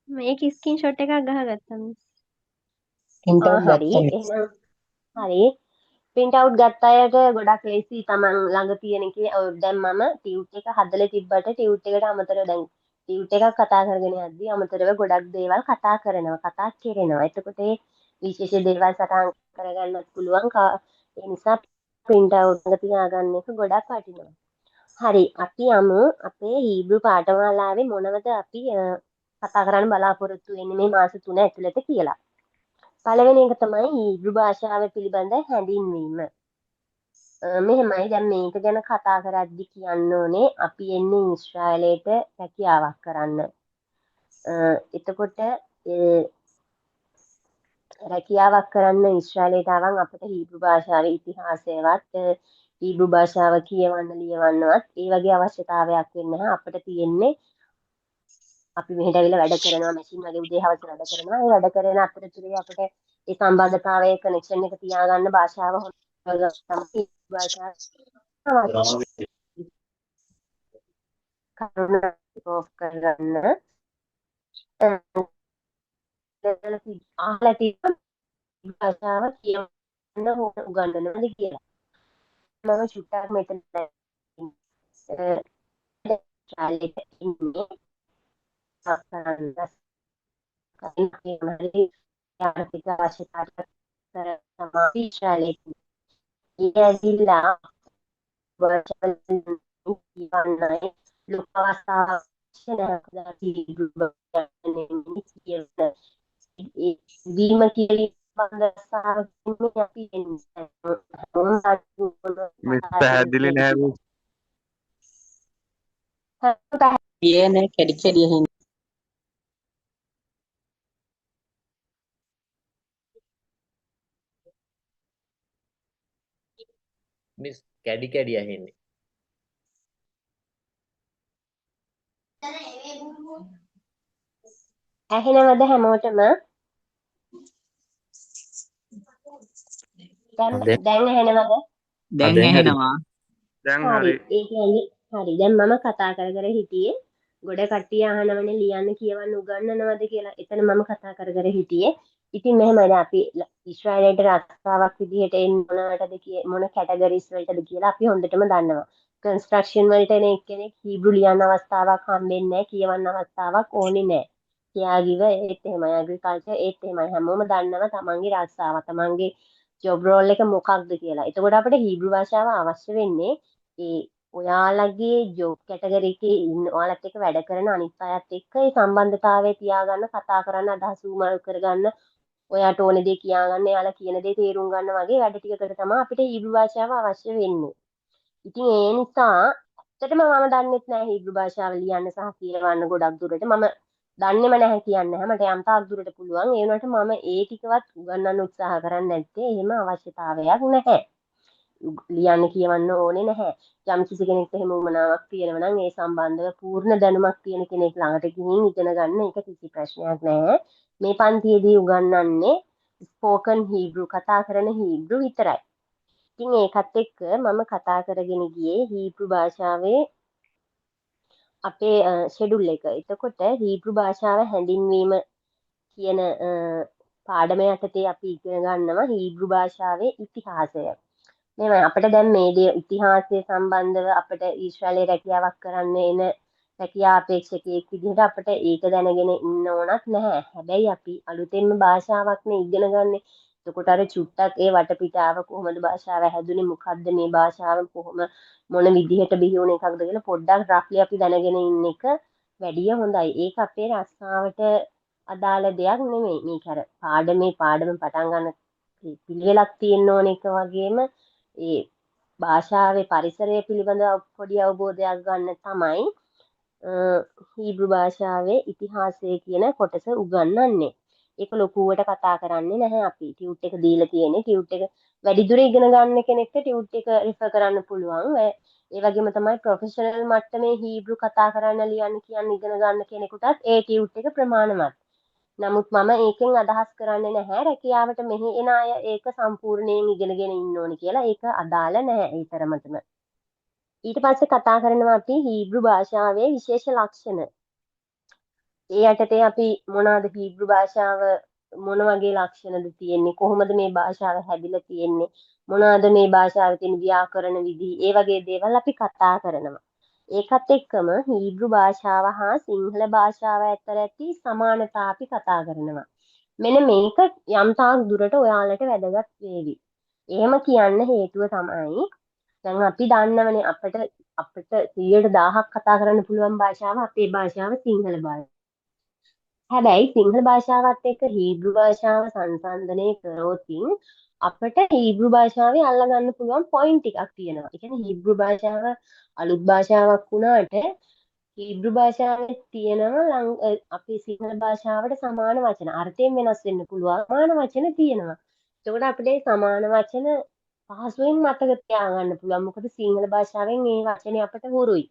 මේක ස්ක්‍රීන්ෂොට් එකක් ගහගත්තා මිස් print out බැරි. එහෙනම් හරි. print out ගත්ත අයට ගොඩක් ලේසි තමන් ළඟ තියෙන එකේ දැන් මම ටියුට් එක හදලා තිබ්බට ටියුට් එකට අමතරව දැන් ටියුට් එකක් කතා කරගෙන යද්දී අමතරව ගොඩක් දේවල් කතා කරනවා. එතකොට ඒ විශේෂ දේවල් සටහන් කරගන්නත් පුළුවන්. ඒ නිසා print out එක තියාගන්න එක ගොඩක් වටිනවා. හරි අපි යමු අපේ හීබ්‍රු පාඨමාලාවේ මොනවද අපි කතා කරන්න බලාපොරොත්තු වෙන්නේ මේ මාස 3 ඇතුළත කියලා. පළවෙනි එක තමයි හීබ්‍රු භාෂාව පිළිබඳ හැඳින්වීම. මෙහෙමයි දැන් මේක ගැන කතා කරද්දි කියන්න ඕනේ අපි එන්නේ ඊශ්‍රායලයට රැකියාවක් කරන්න. එතකොට රැකියාවක් කරන්න ඊශ්‍රායලයට ආවන් අපිට හීබ්‍රු භාෂාවේ ඉතිහාසයවත් හීබ්‍රු භාෂාව කියවන්න ලියවන්නවත් ඒ වගේ අවශ්‍යතාවයක් වෙන්නේ නැහැ. අපිට තියෙන්නේ අපි මෙහෙට ඇවිල්ලා වැඩ කරනවා මැෂින් වගේ උදේ හවස වැඩ කරනවා. ඒ වැඩ කරන අතරතුරේ අපිට ඒ සම්බන්ධතාවයේ කනෙක්ෂන් එක තියාගන්න භාෂාව තමයි භාෂාව කරුණ ඕෆ් කරගන්න අහලා තියෙන භාෂාව කියන්න උගන්වනවාද කියලා. මම චුට්ටක් මෙතන ශාලෙට ඉන්නේ ආර්ථික අවශ්‍යතාවය තමයි ශාලෙට ඉඳලා වර්චුවල් ඉවන්නයි ලොකු අවස්ථාවක් වීම මිස් පැහැදිලි නැහැ කියන්නේ කැඩි කැඩි හින් මිස් කැඩි කැඩි ඇහෙන්නේ ඇහෙනවද හැමෝටම දැන් ඇහෙනවද දැන් ඇහෙනවා දැන් හරි හරි ඒ කියන්නේ හරි දැන් මම කතා කර හිටියේ ගොඩ කට්ටිය අහනවනේ ලියන්න කියවන්න උගන්වනවද කියලා. එතන මම කතා කර හිටියේ ඉතින් මෙහෙමයි අපි ඊශ්‍රායලයට රස්සාවක් විදිහට එන්න මොන කැටගරිස් වලටද කියලා අපි හොඳටම දන්නවා. කන්ස්ට්‍රක්ෂන් වලට එන එක්කෙනෙක් හීබ්‍රු ලියන්න අවස්ථාවක් හම්බෙන්නේ නැහැ, කියවන්න අවස්ථාවක් ඕනේ නැහැ. කියාගිව ඒත් එහෙමයි, ඇග්‍රිකල්චර් ඒත් එහෙමයි. හැමෝම දන්නවා තමන්ගේ රස්සාව, තමන්ගේ ජොබ් රෝල් එක මොකක්ද කියලා. එතකොට අපිට හීබ්‍රු භාෂාව අවශ්‍ය වෙන්නේ ඒ ඔයාලගේ ජොබ් කැටගරි එකේ ඉන්න ඔයාලත් එක්ක වැඩ කරන අනිත් අයත් එක්ක ඒ සම්බන්ධතාවය තියාගන්න, කතා කරන්න, අදහස් උමල් කරගන්න, ඔයාට ඕන දේ කියාගන්න, එයාලා කියන දේ තේරුම් ගන්න වගේ වැඩ ටිකකට තමයි අපිට හීබ්‍රු භාෂාව අවශ්‍ය වෙන්නේ. ඉතින් ඒ නිසා ඇත්තටම මම දන්නෙත් නැහැ හීබ්‍රු භාෂාව ලියන්න සහ කියවන්න ගොඩක් දුරට. මම දන්නේම නැහැ කියන්නේ නැහැ. මට යම් තාක් දුරට පුළුවන්. ඒ වුණාට මම ඒ ටිකවත් උගන්වන්න උත්සාහ කරන්නේ නැත්තේ එහෙම අවශ්‍යතාවයක් නැහැ. ලියන්න කියවන්න ඕනේ නැහැ. යම් කිසි කෙනෙක්ට එහෙම උවමනාවක් තියෙනවා නම් ඒ සම්බන්ධව පූර්ණ දැනුමක් තියෙන කෙනෙක් ළඟට ගිහින් ඉගෙන ගන්න එක කිසි ප්‍රශ්නයක් නැහැ. මේ පන්තියේදී උගන්වන්නේ ස්පෝකන් හීබ්‍රු, කතා කරන හීබ්‍රු විතරයි. ඉතින් ඒකත් එක්ක මම කතා කරගෙන ගියේ හීබ්‍රු භාෂාවේ අපේ ෂෙඩියුල් එක. එතකොට හීබ්‍රු භාෂාව හැඳින්වීම කියන පාඩම යටතේ අපි ඉගෙන ගන්නවා හීබ්‍රු භාෂාවේ ඉතිහාසය. මේ අපිට දැන් මේ ඉතිහාසය සම්බන්ධව අපිට ඊශ්‍රායලයේ රැකියාවක් කරන්න එන රැකියා අපේක්ෂකයෙක් විදිහට අපිට ඒක දැනගෙන ඉන්න ඕනත් නැහැ. හැබැයි අපි අලුතෙන්ම භාෂාවක්නේ ඉගෙන ගන්න. එතකොට අර චුට්ටක් ඒ වටපිටාව කොහොමද භාෂාව හැදුනේ, මොකද්ද මේ භාෂාව, කොහොම මොන විදිහට බිහි වුණ එකක්ද කියලා පොඩ්ඩක් රෆ්ලි අපි දැනගෙන ඉන්න එක වැඩිය හොඳයි. ඒක අපේ රස්සාවට අදාළ දෙයක් නෙමෙයි. මේක අර පාඩම පටන් ගන්න පිළිවෙලක් තියෙන්න ඕන එක වගේම ඒ භාෂාවේ පරිසරය පිළිබඳව පොඩි අවබෝධයක් ගන්න තමයි හීබ්‍රු භාෂාවේ ඉතිහාසය කියන කොටස උගන්වන්නේ. ඒක ලොකුවට කතා කරන්නේ නැහැ අපි. ටියුට් එක දීලා තියෙන්නේ. ටියුට් එක වැඩිදුර ඉගෙන ගන්න කෙනෙක්ට ටියුට් එක රිෆර් කරන්න පුළුවන්. ඒ වගේම තමයි ප්‍රොෆෙෂනල් මට්ටමේ හීබ්‍රු කතා කරන්න ලියන්න කියන්න ඉගෙන ගන්න කෙනෙකුටත් ඒ ටියුට් එක ප්‍රමාණවත්. නමුත් මම ඒකෙන් අදහස් කරන්නේ නැහැ රැකියාවට මෙහි එන අය ඒක සම්පූර්ණයෙන් ඉගෙනගෙන ඉන්න ඕනි කියලා. ඒක අදාළ නැහැ ඒ තරමටම. ඊට පස්සේ කතා කරනවා අපි හීබ්‍රු භාෂාවේ විශේෂ ලක්ෂණ. ඒ යටතේ අපි මොනවාද හීබ්‍රු භාෂාව මොන වගේ ලක්ෂණද තියෙන්නේ, කොහොමද මේ භාෂාව හැදිලා තියෙන්නේ, මොනවාද මේ භාෂාවේ තියෙන ව්‍යාකරණ විදි, ඒ වගේ දේවල් අපි කතා කරනවා. ඒකත් එක්කම හීබ්‍රු භාෂාව හා සිංහල භාෂාව අතර ඇති සමානතා අපි කතා කරනවා. මෙන්න මේක යම් තාක් දුරට ඔයාලට වැදගත් වේවි. එහෙම කියන්න හේතුව තමයි දැන් අපි දන්නවනේ අපිට 100%ක් කතා කරන්න පුළුවන් භාෂාව අපේ භාෂාව සිංහල භාෂාව. හැබැයි සිංහල භාෂාවත් එක්ක හීබ්‍රු භාෂාව සංසන්දනය කරොතින් අපිට හීබ්‍රු භාෂාවේ අල්ලගන්න පුළුවන් පොයින්ට් ටිකක් තියෙනවා. ඒ කියන්නේ හීබ්‍රු භාෂාව අලුත් භාෂාවක් වුණාට හීබ්‍රු භාෂාවේ තියෙනවා අපේ සිංහල භාෂාවට සමාන වචන. අර්ථයෙන් වෙනස් වෙන්න පුළුවන් සමාන වචන තියෙනවා. එතකොට අපිට සමාන වචන පහසුවෙන් මතක තියාගන්න පුළුවන්. මොකද සිංහල භාෂාවෙන් මේ වචනේ අපිට හුරුයි.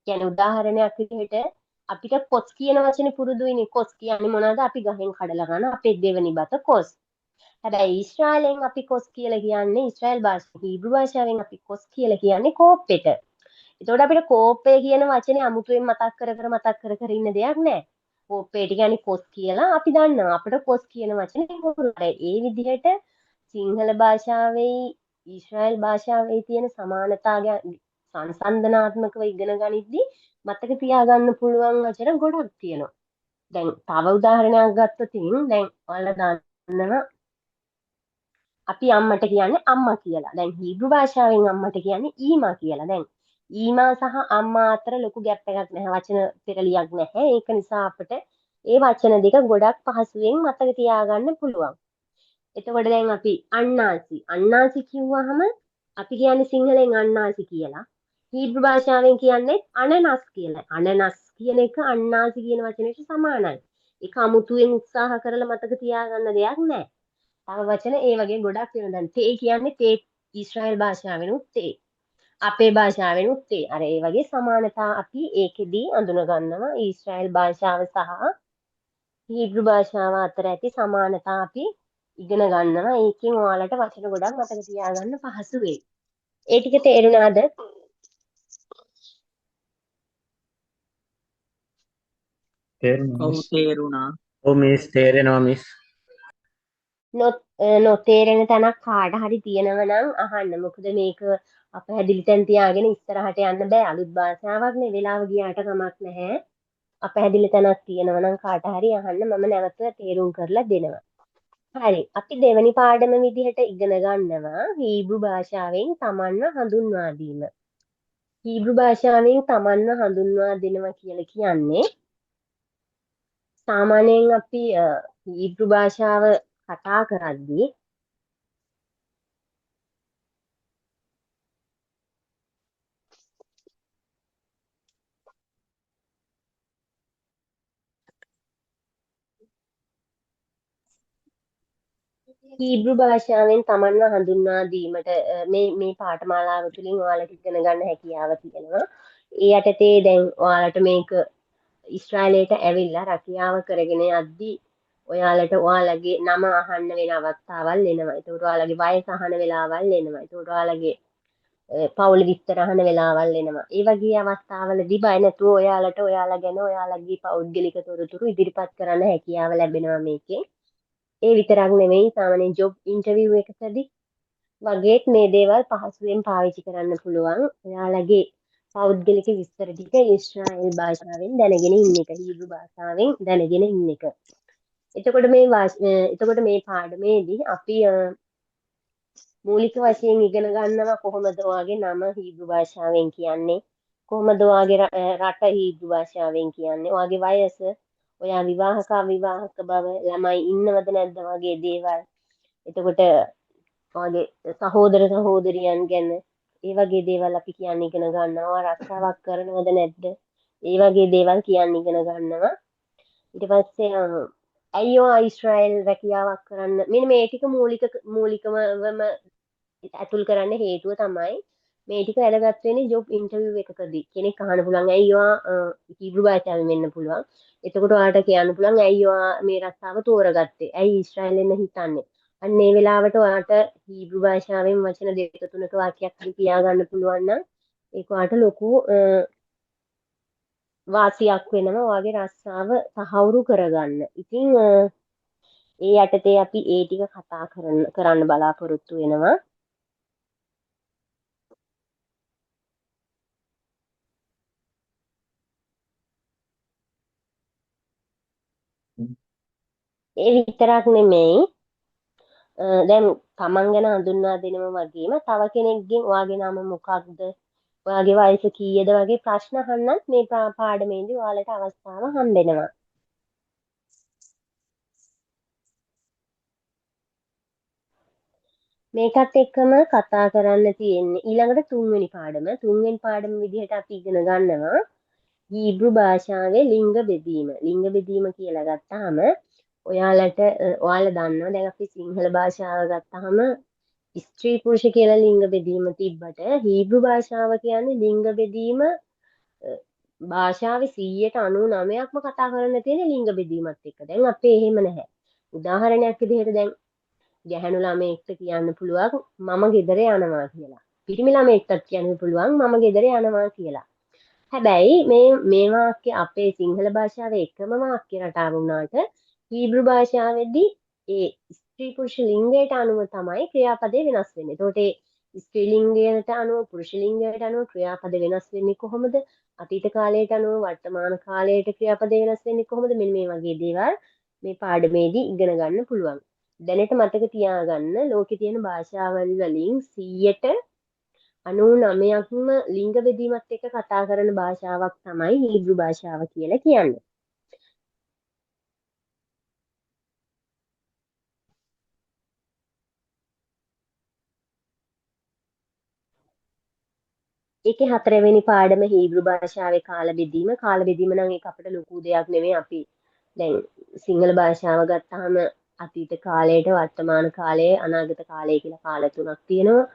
කියන්නේ උදාහරණයක් විදිහට අපිට කොස් කියන වචනේ පුරුදුයිනේ. කොස් කියන්නේ මොනවද? අපි ගහෙන් කඩලා ගන්න අපේ දෙවනි බත කොස්. හැබැයි ඊශ්‍රායලෙන් අපි කොස් කියලා කියන්නේ ඊශ්‍රායල් භාෂාව. හීබ්‍රු භාෂාවෙන් අපි කොස් කියලා කියන්නේ කෝප්පෙට. එතකොට අපිට කෝප්පේ කියන වචනේ අමුතුවෙන් මතක් කර ඉන්න දෙයක් නැහැ. කෝප්පේට කියන්නේ කොස් කියලා අපි දන්නවා. අපිට කොස් කියන වචනේ හුරුයි. ඒ විදිහට සිංහල භාෂාවේ ඊශ්‍රායල් භාෂාවේ තියෙන සමානතා සංසන්දනාත්මකව ඉගෙන ගනිද්දී මතක තියාගන්න පුළුවන් වචන ගොඩක් තියෙනවා. දැන් තව උදාහරණයක් ගත්තොත් දැන් ඔයාලා දන්නවා අපි අම්මට කියන්නේ අම්මා කියලා. දැන් හීබ්‍රු භාෂාවෙන් අම්මට කියන්නේ ඊමා කියලා. දැන් ඊමා සහ අම්මා අතර ලොකු ગેප් එකක් නැහැ. වචන පෙරලියක් නැහැ. ඒක නිසා අපිට ඒ වචන දෙක ගොඩක් පහසුවෙන් මතක තියාගන්න පුළුවන්. එතකොට දැන් අපි අන්නාසි කිව්වහම අපි කියන්නේ සිංහලෙන් අන්නාසි කියලා. හීබ්‍රු භාෂාවෙන් කියන්නේ අනනස් කියලා. අනනස් කියන එක අන්නාසි කියන වචනයට සමානයි. ඒක අමුතුවෙන් උත්සාහ කරලා මතක තියාගන්න දෙයක් නැහැ. තව වචන ඒ වගේ ගොඩක් වෙනවා. දැන් තේ කියන්නේ තේ ඊශ්‍රායල් භාෂාවෙනුත් තේ. අපේ භාෂාවෙනුත් තේ. අර ඒ වගේ සමානතා අපි ඒකෙදී අඳුන ගන්නවා. ඊශ්‍රායල් භාෂාව සහ හීබ්‍රු භාෂාව අතර ඇති සමානතා අපි ඉගෙන ගන්නවා. ඒකෙන් ඔයාලට වචන ගොඩක් මතක තියාගන්න පහසු වෙයි. ඒ ටික තේරුණාද? ඔව් තේරුණා. ඔව් මිස් තේරෙනවා මිස්. නොතේරෙන තැනක් කාට හරි තියෙනව නම් අහන්න. මොකද මේක අපැහැදිලි තැන් තියාගෙන ඉස්සරහට යන්න බෑ. අලුත් භාෂාවක් නේ, වෙලාව ගියාට කමක් නැහැ. අපැහැදිලි තැනක් තියෙනව නම් කාට හරි අහන්න, මම නැවත තේරුම් කරලා දෙනවා. හරි, අපි දෙවැනි පාඩම විදිහට ඉගෙන ගන්නවා හීබ්‍රු භාෂාවෙන් තමන්ව හඳුන්වා දීම. හීබ්‍රු භාෂාවෙන් තමන්ව හඳුන්වා දෙනවා කියලා කියන්නේ සාමාන්‍යයෙන් අපි හීබ්‍රු භාෂාව කතා කරද්දී හීබ්‍රු භාෂාවෙන් තමන්ව හඳුන්වා දීමට මේ පාඨමාලාව තුළින් ඔයාලට ඉගෙන ගන්න හැකියාව තියෙනවා. ඒ යටතේ දැන් ඔයාලට මේක ඊශ්‍රායලයට ඇවිල්ලා රැකියාව කරගෙන යද්දී ඔයාලට ඔයාලගේ නම අහන්න වෙන අවස්ථාවල් එනවා. ඒකට ඔයාලගේ වයස අහන වෙලාවල් එනවා. ඒකට ඔයාලගේ පවුල විස්තර අහන වෙලාවල් එනවා. ඒ වගේ අවස්ථාවලදී බය නැතුව ඔයාලට ඔයාලා ගැන ඔයාලගේ පෞද්ගලික තොරතුරු ඉදිරිපත් කරන්න හැකියාව ලැබෙනවා මේකේ. ඒ විතරක් නෙමෙයි සාමාන්‍ය ජොබ් ඉන්ටර්විව් එකකදී වගේත් මේ දේවල් පහසුවෙන් පාවිච්චි කරන්න පුළුවන්. ඔයාලගේ පෞද්ගලික විස්තර ටික ඊශ්‍රායල් භාෂාවෙන් දැනගෙන ඉන්න එක, හීබ්‍රු භාෂාවෙන් දැනගෙන ඉන්න එක. එතකොට මේ පාඩමේදී අපි මූලික වශයෙන් ඉගෙන ගන්නවා කොහොමද ඔයාගේ නම හීබ්‍රු භාෂාවෙන් කියන්නේ, කොහොමද ඔයාගේ රට හීබ්‍රු භාෂාවෙන් කියන්නේ, ඔයාගේ වයස, ඔයා විවාහක අවිවාහක බව, ළමයි ඉන්නවද නැද්ද වගේ දේවල්. එතකොට ඔයාගේ සහෝදර සහෝදරියන් ගැන ඒ වගේ දේවල් අපි කියන්න ඉගෙන ගන්නවා. රස්සාවක් කරනවද නැද්ද, ඒ වගේ දේවල් කියන්න ඉගෙන ගන්නවා. ඊට පස්සේ ඇයි ඔයා ඊශ්‍රායල් රැකියාවක් කරන්න, මෙන්න මේ ටික මූලිකවම ඇතුල් කරන්න හේතුව තමයි මේ ටික වැදගත් වෙන්නේ ජොබ් ඉන්ටර්විව් එකකදී. කෙනෙක් අහන්න පුළුවන් ඇයි ඔයා හීබ්‍රු භාෂාවෙන් වෙන්න පුළුවන්. එතකොට ඔයාලට කියන්න පුළුවන් ඇයි ඔයා මේ රස්සාව තෝරගත්තේ, ඇයි ඊශ්‍රායලෙන් හිතන්නේ. අන්න ඒ වෙලාවට ඔයාලට හීබ්‍රු භාෂාවෙන් වචන දෙක තුනක වාක්‍යයක් හරි කියාගන්න පුළුවන් නම් ඒක ඔයාලට ලොකු වාසියක් වෙනවා ඔයාගේ රස්සාව තහවුරු කරගන්න. ඉතින් ඒ යටතේ අපි ඒ ටික කතා කරන්න බලාපොරොත්තු වෙනවා. ඒ විතරක් නෙමෙයි දැන් තමන් ගැන හඳුන්වා දෙනවා වගේම තව කෙනෙක්ගෙන් ඔයාගේ නම මොකක්ද, ඔයාගේ වයස කීයද වගේ ප්‍රශ්න අහන්නත් මේ පාඩමේදී ඔයාලට අවස්ථාව හම්බෙනවා. මේකත් එක්කම කතා කරන්න තියෙන්නේ ඊළඟට තුන්වෙනි පාඩම විදිහට අපි ඉගෙන ගන්නවා හීබ්‍රු භාෂාවේ ලිංග බෙදීම. ලිංග බෙදීම කියලා ගත්තාම ඔයාලා දන්නවා දැන් අපි සිංහල භාෂාව ගත්තාම ස්ත්‍රී පුරුෂ කියලා ලිංග බෙදීම තිබ්බට හීබ්‍රු භාෂාව කියන්නේ ලිංග බෙදීම භාෂාවේ 99%ක්ම කතා කරන්න තියෙන ලිංග බෙදීමත් එක්ක. දැන් අපේ එහෙම නැහැ. උදාහරණයක් විදිහට දැන් ගැහැණු ළමයෙක්ට කියන්න පුළුවන් මම ගෙදර යනවා කියලා. පිරිමි ළමයෙක්ටත් කියන්න පුළුවන් මම ගෙදර යනවා කියලා. හැබැයි මේ වාක්‍ය අපේ සිංහල භාෂාවේ එකම වාක්‍ය රටාව වුණාට හීබ්‍රු භාෂාවේදී ඒ ස්ත්‍රී පුරුෂ ලිංගයට අනුව තමයි ක්‍රියාපදේ වෙනස් වෙන්නේ. එතකොට ඒ ස්ත්‍රී ලිංගයට අනුව පුරුෂ ලිංගයට අනුව ක්‍රියාපද වෙනස් වෙන්නේ කොහොමද? අතීත කාලයට අනුව වර්තමාන කාලයට ක්‍රියාපද වෙනස් වෙන්නේ කොහොමද? මෙන්න මේ වගේ දේවල් මේ පාඩමේදී ඉගෙන ගන්න පුළුවන්. දැනට මතක තියාගන්න ලෝකේ තියෙන භාෂාවල් වලින් 99%ක්ම ලිංග බෙදීමත් එක්ක කතා කරන භාෂාවක් තමයි හීබ්‍රු භාෂාව කියලා කියන්නේ. ඒකේ හතරවෙනි පාඩම හීබ්‍රු භාෂාවේ කාල බෙදීම. කාල බෙදීම නම් ඒක අපිට ලොකු දෙයක් නෙමෙයි. අපි දැන් සිංහල භාෂාව ගත්තාම අතීත කාලයට වර්තමාන කාලයේ අනාගත කාලය කියලා කාල තුනක් තියෙනවා.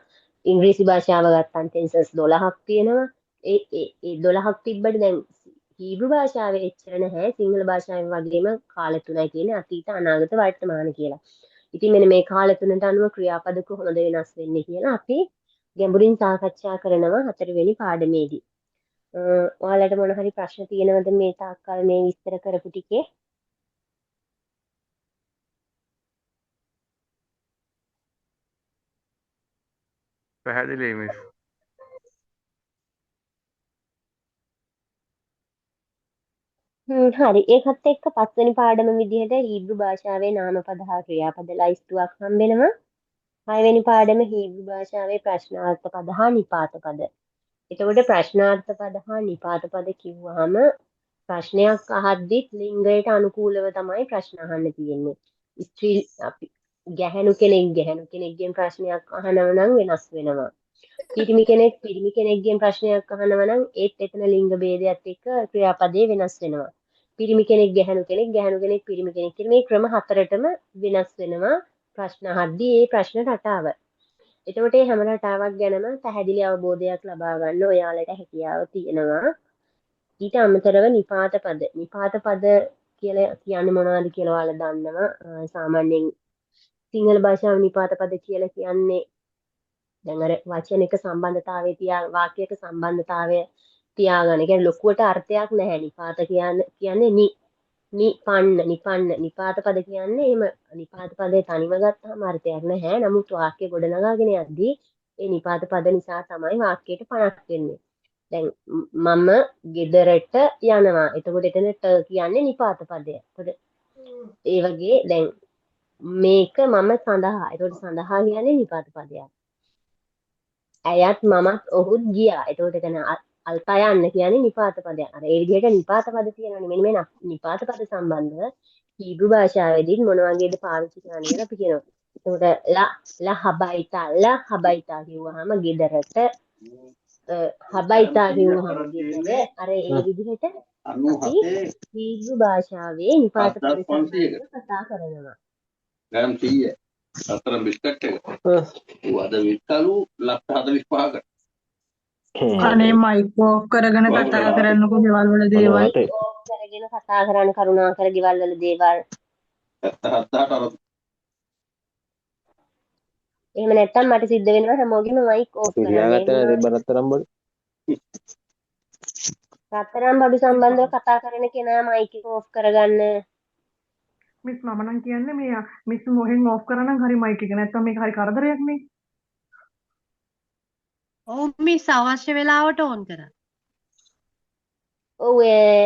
ඉංග්‍රීසි භාෂාව ගත්තම ටෙන්සස් 12ක් තියෙනවා. ඒ 12ක් තිබ්බට දැන් හීබ්‍රු භාෂාවේ එච්චර නැහැ. සිංහල භාෂාවෙන් වගේම කාල තුනයි තියෙන්නේ අතීත අනාගත වර්තමාන කියලා. ඉතින් මෙන්න මේ කාල තුනට අනුව ක්‍රියාපද කොහොමද වෙනස් වෙන්නේ කියලා අපි ගැඹුරින් සාකච්ඡා කරනවා හතරවෙනි පාඩමේදී. ඔයාලට මොන හරි ප්‍රශ්න තියෙනවද මේ තාක්කල් මේ විස්තර කරපු ටිකේ? පැහැදිලි මිස්. හරි. ඒකත් එක්ක පස්වෙනි පාඩම විදිහට හීබ්‍රු භාෂාවේ නාමපද හා ක්‍රියාපද ලයිස්තුවක් හම්බෙනවා. හයවෙනි පාඩම හීබ්‍රු භාෂාවේ ප්‍රශ්නාර්ථ පද හා නිපාත පද. එතකොට ප්‍රශ්නාර්ථ පද හා නිපාත පද කිව්වහම ප්‍රශ්නයක් අහද්දිත් ලිංගයට අනුකූලව තමයි ප්‍රශ්න අහන්න තියෙන්නේ. ස්ත්‍රී අපි ගැහැණු කෙනෙක්ගෙන් ප්‍රශ්නයක් අහනවා නම් වෙනස් වෙනවා. පිරිමි කෙනෙක්ගෙන් ප්‍රශ්නයක් අහනවා නම් ඒත් එතන ලිංග ભેදයක් එක්ක ක්‍රියාපදේ වෙනස් වෙනවා. පිරිමි කෙනෙක් ගැහැණු කෙනෙක් පිරිමි කෙනෙක් කියන මේ ක්‍රම හතරටම වෙනස් වෙනවා ප්‍රශ්න අහද්දී ඒ ප්‍රශ්න රටාව. එතකොට මේ හැම රටාවක් ගැනම පැහැදිලි අවබෝධයක් ලබා ගන්න ඔයාලට හැකියාව තියෙනවා. ඊට අමතරව නිපාත පද කියලා කියන්නේ මොනවද කියලා ඔයාලා දන්නවා. සාමාන්‍යයෙන් සිංහල භාෂාවේ නිපාත පද කියලා කියන්නේ දැන් අර වචනයක සම්බන්ධතාවයේ වාක්‍යයක සම්බන්ධතාවය තියාගන්න. ඒ කියන්නේ ලොකුවට අර්ථයක් නැහැ. නිපාත කියන්නේ නිපන්න නිපාත පද කියන්නේ එහෙම නිපාත පදේ තනිව ගත්තාම අර්ථයක් නැහැ. නමුත් වාක්‍ය ගොඩනගාගෙන යද්දී ඒ නිපාත පද නිසා තමයි වාක්‍යයට පණක් වෙන්නේ. දැන් මම ගෙදරට යනවා. එතකොට එතන ට කියන්නේ නිපාත පදය. එතකොට ඒ වගේ දැන් මේක මම සඳහා. එතකොට සඳහා කියන්නේ නිපාත පදයක්. ඇයත් මමත් ඔහුත් ගියා. එතකොට එතන අල්පා යන්න කියන්නේ නිපාත පදයක්. අර ඒ විදිහට නිපාත පද තියෙනවානේ. මෙන්න මේ නිපාත පද සම්බන්ධව හීබ්‍රු භාෂාවේදී මොන වගේද පාවිච්චි කරන්නේ කියලා අපි කියනවා. එතකොට හබයිතා කිව්වහම ගෙදරට හබයිතා කිව්වහම ගෙදර අර ඒ විදිහට අපි හීබ්‍රු භාෂාවේ නිපාත පද සම්බන්ධව කතා කරනවා. ග්‍රෑම් 100 අතර බිස්කට් එක. අද විත්තලු ලක්ෂ 45කට. අනේ මයික් ඕෆ් කරගෙන කතා කරන්නකෝ ගෙවල් වල දේවල්. කරගෙන කතා කරන්න කරුණාකර ගෙවල් වල දේවල්. 77ට අර එහෙම නැත්තම් මට සිද්ධ වෙනවා හැමෝගෙම මයික් ඕෆ් කරන්න. රත්තරන් බඩු සම්බන්ධව කතා කරන කෙනා මයික් එක ඕෆ් කරගන්න. මිස් මම නම් කියන්නේ මේ මිස් මොහෙන් ඕෆ් කරා නම් හරි මයික් එක. නැත්තම් මේක හරි කරදරයක් නේ. ඔව් මිස් අවශ්‍ය වෙලාවට ඕන් කරා. ඔව්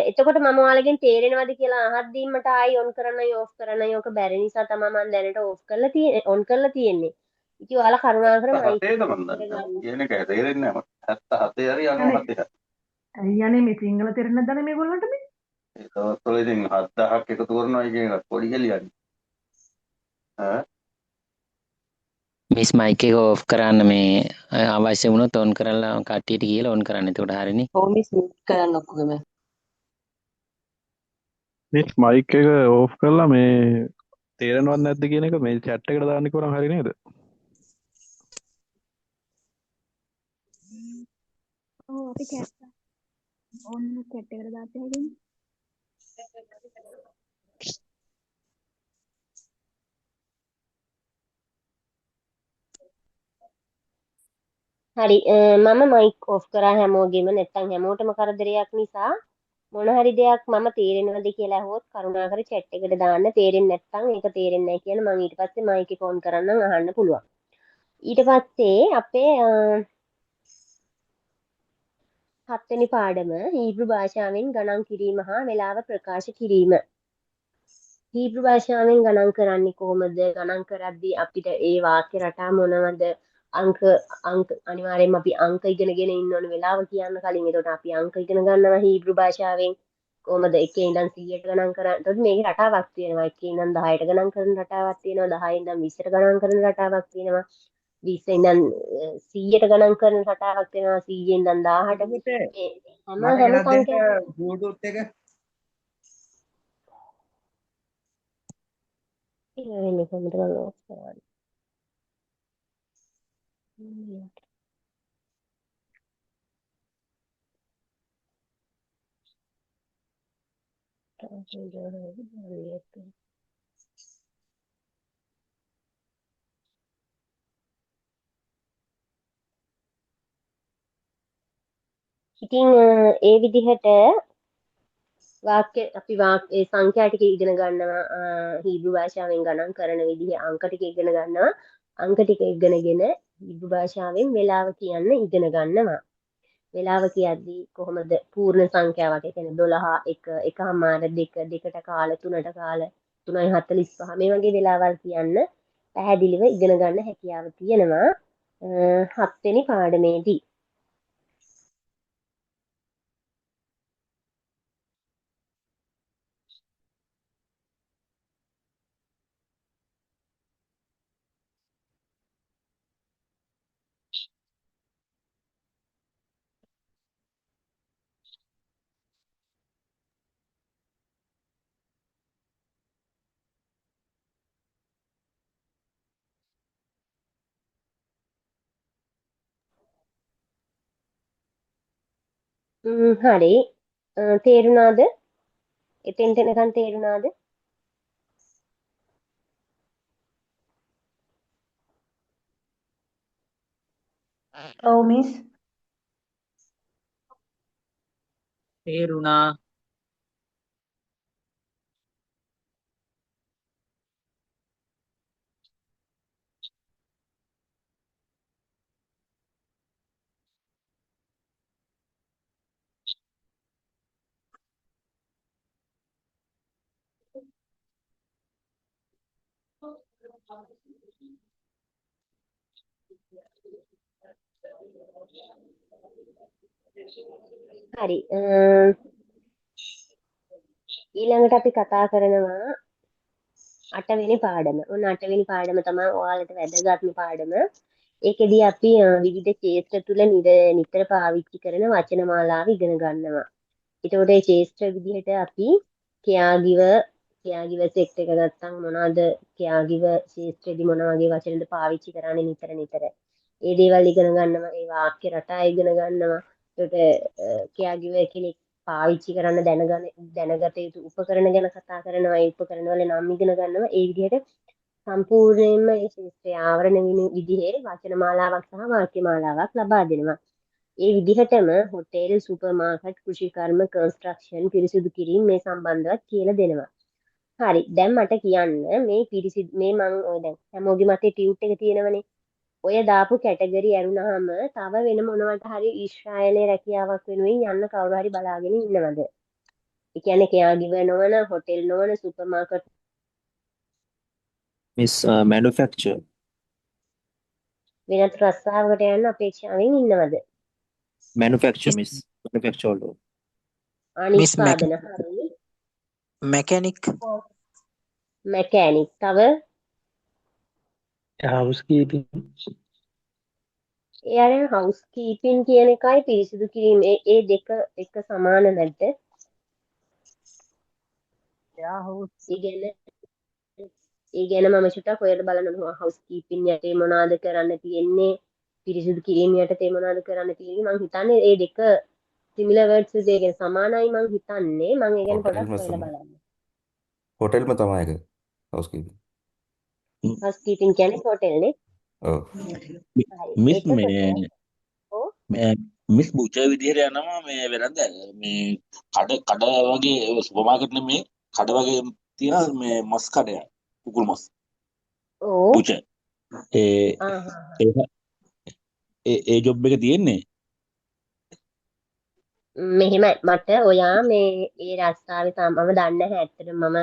එතකොට මම ඔයාලගෙන් තේරෙනවද කියලා අහද්දී මට ආයි ඔන් කරන්නයි ඕෆ් කරන්නයි ඕක බැරි නිසා තමයි මම දැනට ඕෆ් කරලා තියෙන්නේ ඔන් කරලා තියෙන්නේ. ඉතින් ඔයාලා කරුණාකර මයික් හතේද මන් දන්නේ. කියන එක තේරෙන්නේ නැහැ මට. 77 හරි 97. ඇයි යන්නේ මේ සිංහල තේරෙන්නේ නැද්ද නේ මේගොල්ලන්ට මේ? ඒ දවස්වල ඉතින් 7000ක් එකතු කරනවා කියන එක පොඩි ගලියන්නේ. මිස් මයික් එක ඕෆ් කරන්න මේ අවශ්‍ය වුණොත් ඔන් කරලා කට්ටියට කියලා ඔන් කරන්න. එතකොට හරිනේ. ඔව් මිස් මියුට් කරන්න ඔක්කොගම. මිස් මයික් එක ඕෆ් කරලා මේ තේරෙනවද නැද්ද කියන එක මේ chat එකට දාන්න කිව්වනම් හරි නේද? ඔව් අපි කැට් ඕන්න කැට් එකට දාන්න හැදෙන්නේ. හරි මම මයික් ඕෆ් කරා හැමෝගෙම නැත්තම් හැමෝටම කරදරයක් නිසා මොන හරි දෙයක් මම තේරෙනවද කියලා අහුවොත් කරුණාකර chat එකට දාන්න. තේරෙන්නේ නැත්තම් ඒක තේරෙන්නේ නැහැ කියන මම ඊට පස්සේ මයික් එක ඔන් කරන්නම් අහන්න පුළුවන්. ඊට පස්සේ අපේ හත්වෙනි පාඩම හීබ්‍රු භාෂාවෙන් ගණන් කිරීම හා වේලාව ප්‍රකාශ කිරීම. හීබ්‍රු භාෂාවෙන් ගණන් කරන්නේ කොහොමද? ගණන් කරද්දී අපිට ඒ වාක්‍ය රටා මොනවද? අංක අනිවාර්යයෙන්ම අපි අංක ඉගෙනගෙන ඉන්න ඕන වෙලාව කියන්න කලින් එතකොට අපි අංක ඉගෙන ගන්නවා හීබ්‍රු භාෂාවෙන් කොහොමද 1 ඉඳන් 100ට ගණන් කරන්නේ. එතකොට මේකේ රටාවක් තියෙනවා. 1 ඉඳන් 10ට ගණන් කරන රටාවක් තියෙනවා. 10 ඉඳන් 20ට ගණන් කරන රටාවක් තියෙනවා. 20 ඉඳන් 100ට ගණන් කරන රටාවක් තියෙනවා. 100 ඉඳන් 1000ට හැම සංඛ්‍යාවක් බ්ලූටූත් එක ඉන්නේ කොහොමද ගන්න ඕෆ් කරන්නේ. ඉතින් ඒ විදිහට වාක්‍ය අපි ඒ සංඛ්‍යා ටික ඉගෙන ගන්නවා හීබ්‍රු භාෂාවෙන් ගණන් කරන විදිහ අංක ටික ඉගෙන ගන්නවා අංක ටික ඉගෙනගෙන හීබ්‍රු භාෂාවෙන් වෙලාව කියන්න ඉගෙන ගන්නවා. වෙලාව කියද්දී කොහොමද පූර්ණ සංඛ්‍යාවක්, ඒ කියන්නේ 12 1 එකමාර 2 2ට කාල 3ට කාල 3:45 මේ වගේ වෙලාවල් කියන්න පැහැදිලිව ඉගෙන ගන්න හැකියාව තියෙනවා 7 වෙනි පාඩමේදී. හරි. තේරුණාද? එතෙන්ට එනකන් තේරුණාද? ඔව් මිස්. තේරුණා. හරි. ඊළඟට අපි කතා කරනවා 8 වෙනි පාඩම. ඔන්න 8 වෙනි පාඩම තමයි ඔයාලට වැදගත්ම පාඩම. ඒකෙදී අපි විවිධ ක්ෂේත්‍ර තුල නිතර පාවිච්චි කරන වචන මාලාව ඉගෙන ගන්නවා. එතකොට මේ ක්ෂේත්‍ර විදිහට අපි caregiver sector එක ගත්තම මොනවද caregiver ක්ෂේත්‍රෙදි මොන වගේ වචනද පාවිච්චි කරන්නේ නිතර. ඒ දේවල් ඉගෙන ගන්නවා. ඒ වාක්‍ය රටා ඉගෙන ගන්නවා. එතකොට caregiver කෙනෙක් පාවිච්චි කරන්න දැනගත යුතු උපකරණ ගැන කතා කරනවා. ඒ උපකරණ වල නම් ඉගෙන ගන්නවා. ඒ විදිහට සම්පූර්ණයෙන්ම ඒ ක්ෂේත්‍රය ආවරණය වෙන විදිහේ වචන මාලාවක් සහ වාක්‍ය මාලාවක් ලබා දෙනවා. ඒ විදිහටම හොටෙල්, සුපර් මාකට්, කෘෂිකර්ම, කන්ස්ට්‍රක්ෂන්, පිරිසිදු කිරීම මේ සම්බන්ධවත් කියලා දෙනවා. හරි. දැන් මට කියන්න මේ මං ඔය දැන් හැමෝගේ මතේ ටියුට් එක තියෙනවනේ. ඔය දාපු කැටගරි ඇරුණාම තව වෙන මොනවට හරි ඊශ්‍රායලයේ රැකියාවක් වෙනුවෙන් යන්න කවුරු හරි බලාගෙන ඉන්නවද? ඒ කියන්නේ caregiver නොවන, හොටෙල් නොවන, සුපර් මාකට් Miss Manufacture. වෙනත් රස්සාවකට යන්න අපේක්ෂාවෙන් ඉන්නවද? Manufacture, Miss. Manufacture also. අනිෂ්පාදන හරි. Mechanic. මැකෑනික්. තව housekeeping. ඒ අර හවුස් කීපින් කියන එකයි පිරිසිදු කිරීම ඒ දෙක එක සමාන නැද්ද? ඒ ගැන මම චුට්ටක් ඔයාලට බලන්න හවුස් කීපින් යටේ මොනවද කරන්න තියෙන්නේ, පිරිසිදු කිරීම යටතේ මොනවද කරන්න තියෙන්නේ. මම හිතන්නේ ඒ දෙක සිමිලර් වර්ඩ්ස් දෙකෙන් සමානයි මම හිතන්නේ. මම ඒ ගැන පොඩ්ඩක් ඔයාලා බලන්න. හොටෙල්ම තමයි ඒක හවුස්කීපින්. හවුස් කීපින් කියන්නේ හොටෙල් නේ. ඔව්. මිස් එතකොට ඔව් මිස් බුචර් විදිහට යනවා මේ වෙනද මේ කඩ වගේ සුපර් මාකට් නෙමේ කඩ වගේ තියෙන මේ මස් කඩය කුකුල් මස් ඔව් බුචර් ඒ ජොබ් එක තියෙන්නේ මෙහෙමයි මට ඔයා මේ ඒ රස්සාවේ මම දන්නේ නැහැ ඇත්තටම මම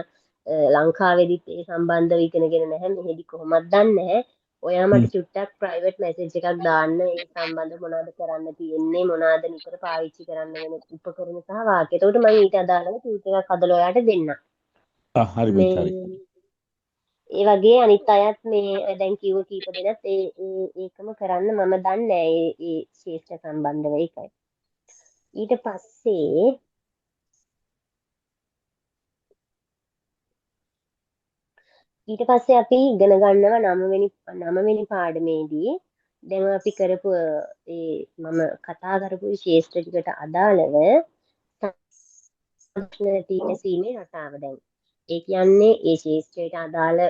ලංකාවේදීත් ඒ සම්බන්ධව ඉගෙනගෙන නැහැ මෙහෙදි කොහොමද දන්නේ නැහැ ඔයා මට චුට්ටක් ප්‍රයිවට් මැසේජ් එකක් දාන්න ඒ සම්බන්ධ මොනවද කරන්න තියෙන්නේ මොනවද නිතර පාවිච්චි කරන්න වෙන උපකරණ සහ වාක්‍ය. එතකොට මම ඊට අදාළව ටියුට් එකක් හදලා ඔයාට දෙන්නම්. හරි මිස් හරි. ඒ වගේ අනිත් අයත් මේ දැන් කිව්ව කීප දෙනත් ඒකම කරන්න මම දන්නේ නැහැ ඒ ශේෂ්ඨ සම්බන්ධව ඒකයි. ඊට පස්සේ අපි ඉගෙන ගන්නවා 9 වෙනි පාඩමේදී දැන් අපි කරපු මම කතා කරපු ශේෂ්ඨ ටිකට අදාළව සීමේ රටාව දැන් ඒ කියන්නේ ඒ ශේෂ්ඨයට අදාළ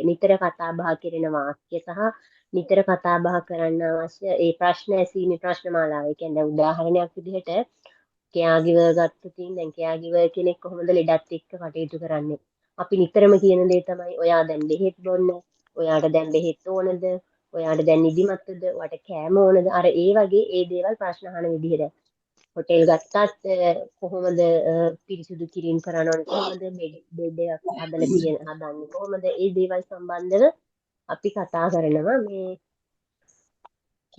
නිතර කතා බහ කරන වාක්‍ය සහ නිතර කතා බහ කරන්න අවශ්‍ය ඒ ප්‍රශ්න ඇසීමේ ප්‍රශ්න මාලාව. ඒ කියන්නේ උදාහරණයක් විදිහට caregiver ගත්තොතින් දැන් caregiver කෙනෙක් කොහොමද ලෙඩත් එක්ක කටයුතු කරන්නේ? අපි නිතරම කියන දේ තමයි ඔයා දැන් බෙහෙත් බොන්න. ඔයාට දැන් බෙහෙත් ඕනද? ඔයාට දැන් නිදිමතද? ඔයාට කෑම ඕනද? අර ඒ වගේ ඒ දේවල් ප්‍රශ්න අහන විදිහට. හොටෙල් ගත්තත් කොහොමද පිරිසිදු කිරීම කරන්න ඕනේ? කොහොමද බෙඩ් එකක් හදන්නේ? කොහොමද ඒ දේවල් සම්බන්ධව අපි කතා කරනවා. මේ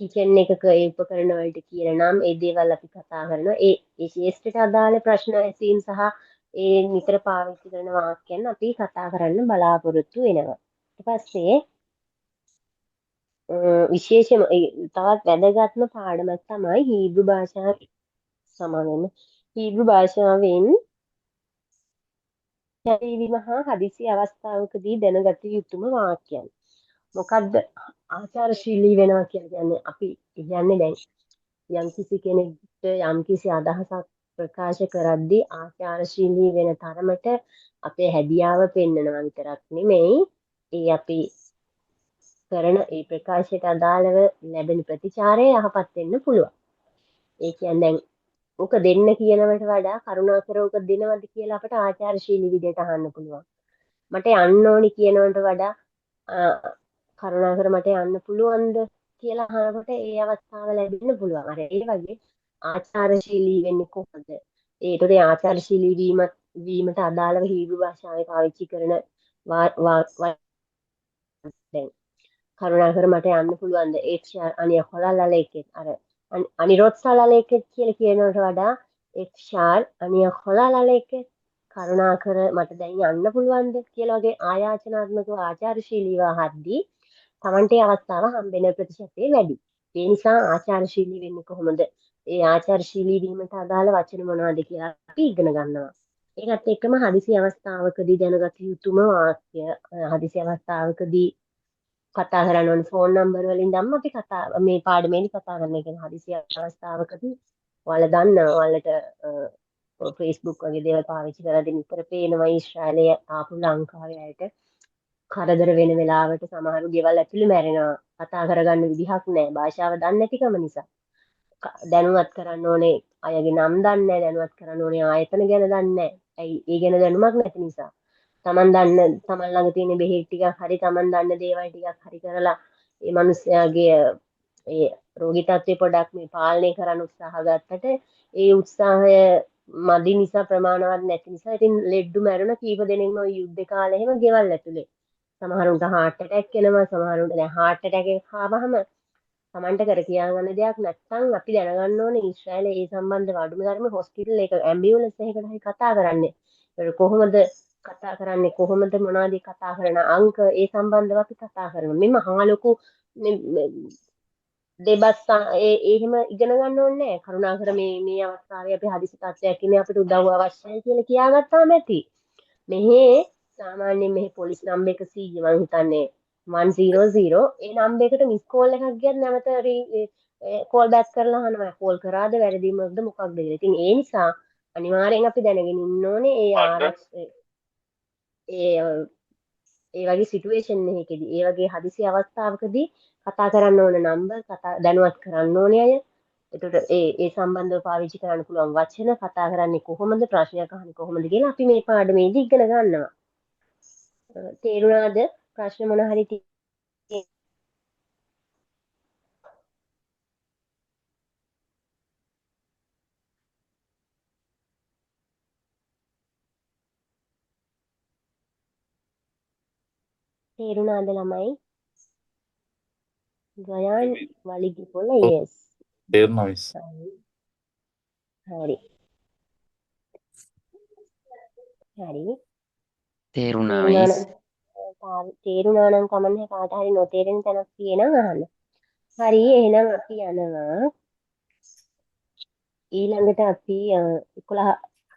කිචන් එකක ඒ උපකරණ වලට කියන නම් ඒ දේවල් අපි කතා කරනවා. ඒ ශේෂ්ඨට අදාළ ප්‍රශ්න ඇසීම් සහ ඒ නිතර පාවිච්චි කරන වාක්‍යයන් අපි කතා කරන්න බලාපොරොත්තු වෙනවා. ඊට පස්සේ විශේෂම තවත් වැදගත්ම පාඩමක් තමයි හීබ්‍රු භාෂාව සමාවෙන්න. හීබ්‍රු භාෂාවෙන් හැදීවීම හා හදිසි අවස්ථාවකදී දැනගත යුතුම වාක්‍යයන්. මොකද්ද ආචාරශීලී වෙනවා කියලා කියන්නේ? අපි කියන්නේ දැන් යම්කිසි කෙනෙක්ට යම්කිසි අදහසක් ප්‍රකාශ කරද්දී ආචාරශීලී වෙන තරමට අපේ හැදියාව පෙන්වනවා විතරක් නෙමෙයි ඒ අපි කරන ඒ ප්‍රකාශයට අදාළව ලැබෙන ප්‍රතිචාරය යහපත් වෙන්න පුළුවන්. ඒ කියන්නේ දැන් උක දෙන්න කියනවට වඩා කරුණාකර උක දෙනවද කියලා අපට ආචාරශීලී විදිහට අහන්න පුළුවන්. මට යන්න ඕනි කියනවට වඩා කරුණාකර මට යන්න පුළුවන්ද කියලා අහනකොට ඒ අවස්ථාව ලැබෙන්න පුළුවන්. අර ඒ වගේ ආචාරශීලී වෙන්නේ කොහොමද? ඒකට ආචාරශීලී වීමට අදාළව හීබ්‍රු භාෂාවේ පාවිච්චි කරන දැන් කරුණාකර මට යන්න පුළුවන්ද? ඒක්ෂා අනිය කොළලලේකෙත් අර අනිරොත්සලලේකෙත් කියලා කියනවට වඩා ඒක්ෂාර් අනිය කොළලලේකෙත් කරුණාකර මට දැන් යන්න පුළුවන්ද කියලා වගේ ආයාචනාත්මකව ආචාරශීලීව අහද්දී Tamante අවස්ථාව හම්බෙන ප්‍රතිශතය වැඩි. ඒ නිසා ආචාරශීලී වෙන්නේ කොහොමද? ඒ ආචාරශීලී වීමට අදාළ වචන මොනවද කියලා අපි ඉගෙන ගන්නවා. ඒකත් එක්කම හදිසි අවස්ථාවකදී දැනගත යුතුම වාක්‍ය හදිසි අවස්ථාවකදී කතා කරන්න ඕන ෆෝන් නම්බර් වලින් දැම්ම අපි මේ පාඩමේදී කතා කරන එක හදිසි අවස්ථාවකදී ඔයාලා දන්නවා ඔයාලට Facebook වගේ දේවල් පාවිච්චි කරද්දී නිතර පේනවා ඊශ්‍රායලයේ ආපු ලංකාවේ අයට කරදර වෙන වෙලාවට සමහරු ගෙවල් ඇතුලේ මැරෙනවා. කතා කරගන්න විදිහක් නැහැ. භාෂාව දන්නේ නැතිකම නිසා. දැනුවත් කරන්න ඕනේ අයගේ නම් දන්නේ නැහැ. දැනුවත් කරන්න ඕනේ ආයතන ගැන දන්නේ නැහැ. ඇයි ඒ ගැන දැනුමක් නැති නිසා. Taman ළඟ තියෙන බෙහෙත් ටිකක් හරි Taman දන්න දේවල් ටිකක් හරි කරලා ඒ මිනිස්යාගේ ඒ රෝගී තත්ත්වය පොඩ්ඩක් මේ පාලනය කරන්න උත්සාහ ගත්තට ඒ උත්සාහය මදි නිසා ප්‍රමාණවත් නැති නිසා ඉතින් ලෙඩ්ඩු මැරුණ කීප දෙනෙක්ම ওই යුද්ධ කාලේ එහෙම ගෙවල් ඇතුලේ සමහරුන්ට heart attack එනවා සමහරුන්ට දැන් heart attack එකක් ආවහම Tamanට කර කියා ගන්න දෙයක් නැත්නම් අපි දැනගන්න ඕනේ ඊශ්‍රායලයේ ඒ සම්බන්ධව අඩුම තරමේ හොස්පිටල් එක ඇම්බියුලන්ස් එකකට හරි කතා කරන්නේ. ඒක කොහොමද කතා කරන්නේ කොහොමද මොනවද කතා කරන අංක ඒ සම්බන්ධව අපි කතා කරනවා. මෙන්න මහා ලොකු දෙබස් එහෙම ඉගෙන ගන්න ඕනේ නැහැ. කරුණාකර මේ අවස්ථාවේ අපි හදිසි තත්ත්වයක් ඉන්නේ අපිට උදව් අවශ්‍යයි කියලා කියාගත්තාම ඇති. මෙහි සාමාන්‍යයෙන් මෙහි පොලිස් නම්බර් 100 මම හිතන්නේ 100 ඒ නම්බර් එකට මිස් කෝල් එකක් ගියත් නැවත කෝල් බෑක් කරලා අහනවා කෝල් කරාද වැරදීමක්ද මොකක්ද කියලා. ඉතින් ඒ නිසා අනිවාර්යෙන් අපි දැනගෙන ඉන්න ඕනේ ඒ වගේ සිටුේෂන් එකකදී ඒ වගේ හදිසි අවස්ථාවකදී කතා කරන්න ඕන නම්බර් දැනුවත් කරන්න ඕනේ අය. එතකොට ඒ සම්බන්ධව පාවිච්චි කරන්න පුළුවන් වචන කතා කරන්නේ කොහොමද ප්‍රශ්නයක් අහන්නේ කොහොමද කියලා අපි මේ පාඩමේදී ඉගෙන ගන්නවා. තේරුණාද? ප්‍රශ්න මොන හරි තේරුණාද ළමයි? ගයාන් වලිගිපොළ yes. තේරුණා මිස්. හරි. හරි. තේරුණා මිස්. තේරුණා නම් කමන්නේ කාට හරි නොතේරෙන තැනක් තියෙනවා අහන්න. හරි එහෙනම් අපි යනවා ඊළඟට අපි 11